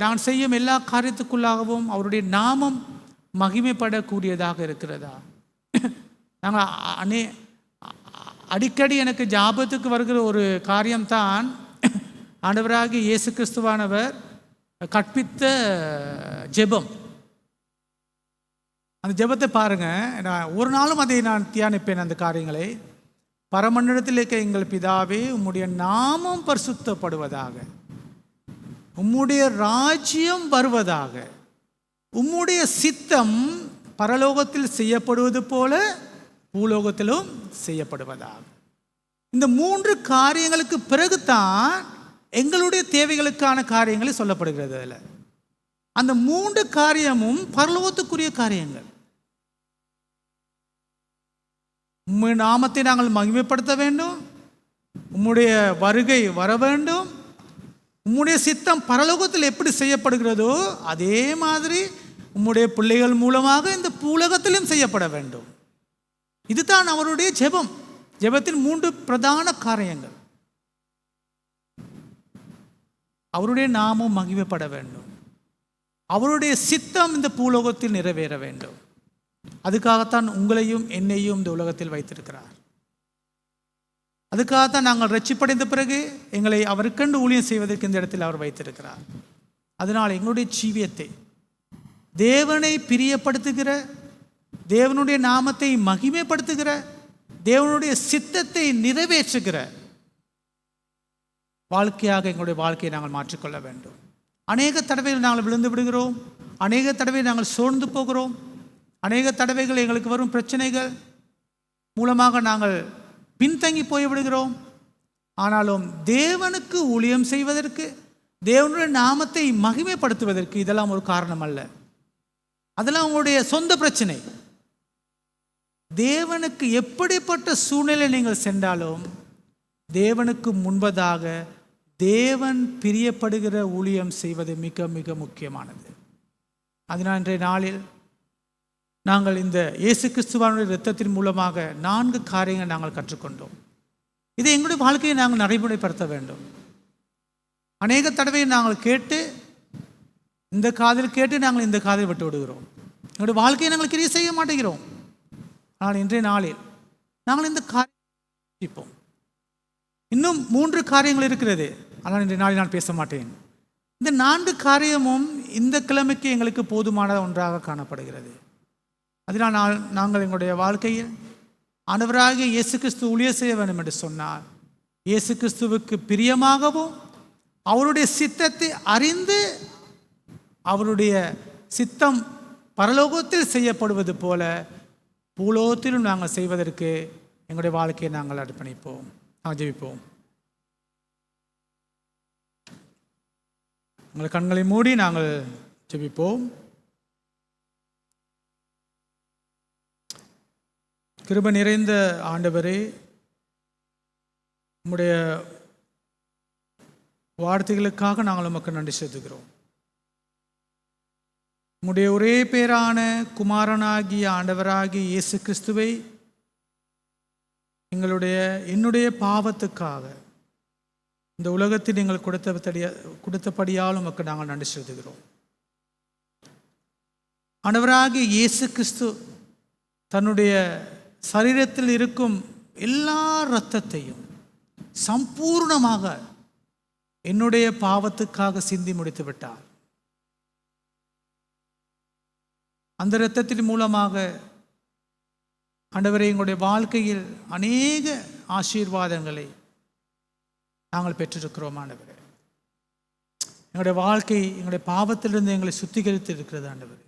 நான் செய்யும் எல்லா காரியத்துக்குள்ளாகவும் அவருடைய நாமம் மகிமைப்படக்கூடியதாக இருக்கிறதா? நாங்கள் அடிக்கடி எனக்கு ஜாபத்துக்கு வருகிற ஒரு காரியம்தான் ஆண்டவராகிய இயேசு கிறிஸ்துவானவர் கற்பித்த ஜெபம். அந்த ஜெபத்தை பாருங்கள், நான் ஒரு நாளும் அதை நான் தியானிப்பேன். அந்த காரியங்களை, பரமண்டலத்தில் இருக்க எங்கள் பிதாவே, உம்முடைய நாமம் பரிசுத்தப்படுவதாக, உம்முடைய ராஜ்யம் வருவதாக, உம்முடைய சித்தம் பரலோகத்தில் செய்யப்படுவது போல பூலோகத்திலும் செய்யப்படுவதாக. இந்த 3 காரியங்களுக்கு பிறகுதான் எங்களுடைய தேவைகளுக்கான காரியங்களை சொல்லப்படுகிறது. அதில் அந்த 3 காரியமும் பரலோகத்துக்குரிய காரியங்கள். உம்முடைய நாமத்தை நாங்கள் மகிமைப்படுத்த வேண்டும், உம்முடைய வருகை வர வேண்டும், உம்முடைய சித்தம் பரலோகத்தில் எப்படி செய்யப்படுகிறதோ அதே மாதிரி உம்முடைய பிள்ளைகள் மூலமாக இந்த பூலகத்திலும் செய்யப்பட வேண்டும். இதுதான் அவருடைய ஜெபம். ஜெபத்தின் 3 பிரதான காரியங்கள். அவருடைய நாமம் மகிமைப்பட வேண்டும், அவருடைய சித்தம் இந்த பூலோகத்தில் நிறைவேற வேண்டும். அதுக்காகத்தான் உங்களையும் என்னையும் இந்த உலகத்தில் வைத்திருக்கிறார். அதுக்காகத்தான் நாங்கள் ரட்சிப்படைந்த பிறகு எங்களை அவருக்கென்று ஊழியம் செய்வதற்கு இந்த இடத்தில் அவர் வைத்திருக்கிறார். அதனால் எங்களுடைய ஜீவியத்தை தேவனை பிரியப்படுத்துகிற, தேவனுடைய நாமத்தை மகிமைப்படுத்துகிற, தேவனுடைய சித்தத்தை நிறைவேற்றுகிற வாழ்க்கையாக எங்களுடைய வாழ்க்கையை நாங்கள் மாற்றிக்கொள்ள வேண்டும். அநேக தடவைகள் நாங்கள் விழுந்து விடுகிறோம், அநேக தடவை நாங்கள் சோர்ந்து போகிறோம், அநேக தடவைகள் எங்களுக்கு வரும் பிரச்சனைகள் மூலமாக நாங்கள் பின்தங்கி போய்விடுகிறோம். ஆனாலும் தேவனுக்கு ஊழியம் செய்வதற்கு, தேவனுடைய நாமத்தை மகிமைப்படுத்துவதற்கு இதெல்லாம் ஒரு காரணம் அல்ல. அதெல்லாம் உங்களுடைய சொந்த பிரச்சனை. தேவனுக்கு எப்படிப்பட்ட சூழ்நிலை நீங்கள் சென்றாலும் தேவனுக்கு முன்பதாக தேவன் பிரியப்படுகிற ஊழியம் செய்வது மிக மிக முக்கியமானது. அதனால் இன்றைய நாளில் நாங்கள் இந்த இயேசு கிறிஸ்துவானுடைய இரத்தத்தின் மூலமாக 4 காரியங்கள் நாங்கள் கற்றுக்கொண்டோம். இதை எங்களுடைய வாழ்க்கையை நாங்கள் நடைமுறைப்படுத்த வேண்டும். அநேக தடவை நாங்கள் கேட்டு, இந்த காதில் கேட்டு நாங்கள் இந்த காதில் விட்டு விடுகிறோம். எங்களுடைய வாழ்க்கையை நாங்கள் கிரியை செய்ய மாட்டேங்கிறோம். ஆனால் இன்றைய நாளில் நாங்கள் இந்த காரியம் இன்னும் 3 காரியங்கள் இருக்கிறது. ஆனால் இன்றைய நாளில் நான் பேச மாட்டேன். இந்த 4 காரியமும் இந்த கிழமைக்கு எங்களுக்கு போதுமான ஒன்றாக காணப்படுகிறது. அதனால் நாங்கள் எங்களுடைய வாழ்க்கையில் ஆண்டவராகிய இயேசு கிறிஸ்து ஊழியம் செய்ய வேண்டும் என்று சொன்னார். இயேசு கிறிஸ்துவுக்கு பிரியமாகவும் அவருடைய சித்தத்தை அறிந்து அவருடைய சித்தம் பரலோகத்தில் செய்யப்படுவது போல பூலோகத்திலும் நாங்கள் செய்வதற்கு எங்களுடைய வாழ்க்கையை நாங்கள் அர்ப்பணிப்போம். ஜெபிப்போம். உங்கள் கண்களை மூடி நாங்கள் ஜெபிப்போம். கிருபை நிறைந்த ஆண்டவரே, உம்முடைய வார்த்தைகளுக்காக நாங்கள் உமக்கு நன்றி செலுத்துகிறோம். உம்முடைய ஒரே பேரான குமாரனாகிய ஆண்டவராகிய இயேசு கிறிஸ்துவை என்னுடைய பாவத்துக்காக இந்த உலகத்தில் நீங்கள் கொடுத்தபடியால் உமக்கு நாங்கள் நன்றி செலுத்துகிறோம். ஆண்டவராகிய இயேசு கிறிஸ்து தன்னுடைய சரீரத்தில் இருக்கும் எல்லா இரத்தத்தையும் சம்பூர்ணமாக என்னுடைய பாவத்துக்காக சிந்தி முடித்து விட்டார். அந்த இரத்தத்தின் மூலமாக ஆண்டவரே, எங்களுடைய வாழ்க்கையில் அநேக ஆசீர்வாதங்களை நாங்கள் பெற்றிருக்கிறோம். ஆண்டவரே, எங்களுடைய வாழ்க்கை எங்களுடைய பாவத்திலிருந்து எங்களை சுத்திகரித்து இருக்கிறது. ஆண்டவரே,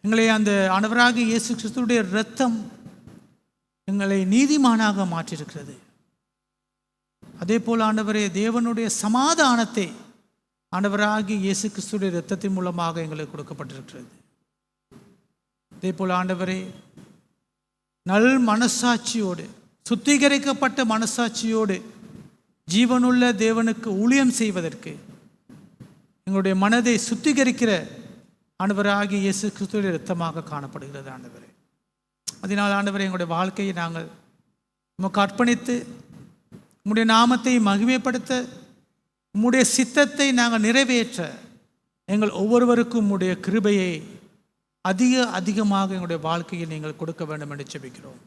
எங்களை அந்த ஆண்டவராகிய இயேசு கிறிஸ்துவுடைய இரத்தம் எங்களை நீதிமானாக மாற்றியிருக்கிறது. அதே போல் ஆண்டவரே, தேவனுடைய சமாதானத்தை ஆண்டவராகிய இயேசு கிறிஸ்துவுடைய இரத்தத்தின் மூலமாக எங்களுக்கு கொடுக்கப்பட்டிருக்கிறது. அதே போல் ஆண்டவரே, நல் மனசாட்சியோடு சுத்திகரிக்கப்பட்ட மனசாட்சியோடு ஜீவனுள்ள தேவனுக்கு ஊழியம் செய்வதற்கு எங்களுடைய மனதை சுத்திகரிக்கிற ஆண்டவராகிய இயேசு கிறிஸ்துவின் இரத்தமாக காணப்படுகிறது. ஆண்டவரே, அதனால் ஆண்டவரே, எங்களுடைய வாழ்க்கையை நாங்கள் உமக்கு அர்ப்பணித்து உம்முடைய நாமத்தை மகிமைப்படுத்த உம்முடைய சித்தத்தை நாங்கள் நிறைவேற்ற எங்கள் ஒவ்வொருவருக்கும் உம்முடைய கிருபையை அதிகமாக எங்களுடைய வாழ்க்கையில் நீங்கள் கொடுக்க வேண்டும் என்று ஜெபிக்கிறோம்.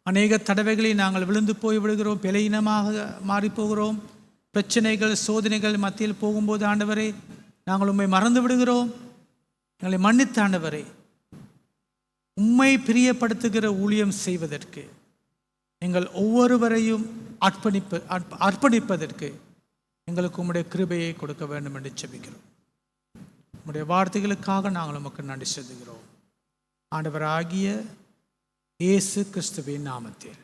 அநேக தடவைகளில் நாங்கள் விழுந்து போய் விடுகிறோம், பலவீனமாக மாறிப்போகிறோம். பிரச்சனைகள் சோதனைகள் மத்தியில் போகும்போது ஆண்டவரே, நாங்கள் உம்மை மறந்து விடுகிறோம். எங்களை மன்னித்த ஆண்டவரே, உம்மை பிரியப்படுத்துகிற ஊழியம் செய்வதற்கு எங்கள் ஒவ்வொருவரையும் அர்ப்பணிப்பதற்கு எங்களுக்கு உம்முடைய கிருபையை கொடுக்க வேண்டும் என்று ஜெபிக்கிறோம். உம்முடைய வார்த்தைகளுக்காக நாங்கள் உமக்கு நன்றி செலுத்துகிறோம். ஆண்டவராகிய இயேசு கிறிஸ்துவின் நாமத்தில்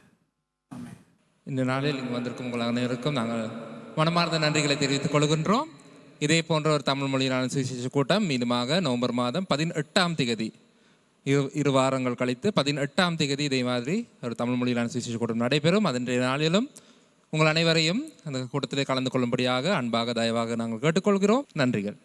ஆமென். இந்த நாளில் இங்கு வந்திருக்கும் உங்கள் அனைவருக்கும் நாங்கள் மனமார்ந்த நன்றிகளை தெரிவித்துக் கொள்கின்றோம். இதே போன்ற ஒரு தமிழ் மொழியிலான சுவிசேஷ கூட்டம் மீண்டுமாக நவம்பர் மாதம் 18ஆம் தேதி, 2 வாரங்கள் கழித்து 18ஆம் தேதி இதே மாதிரி ஒரு தமிழ் மொழியிலான சுவிசேஷ கூட்டம் நடைபெறும். அதன்றைய நாளிலும் உங்கள் அனைவரையும் அந்த கூட்டத்திலே கலந்து கொள்ளும்படியாக அன்பாக தயவாக நாங்கள் கேட்டுக்கொள்கிறோம். நன்றிகள்.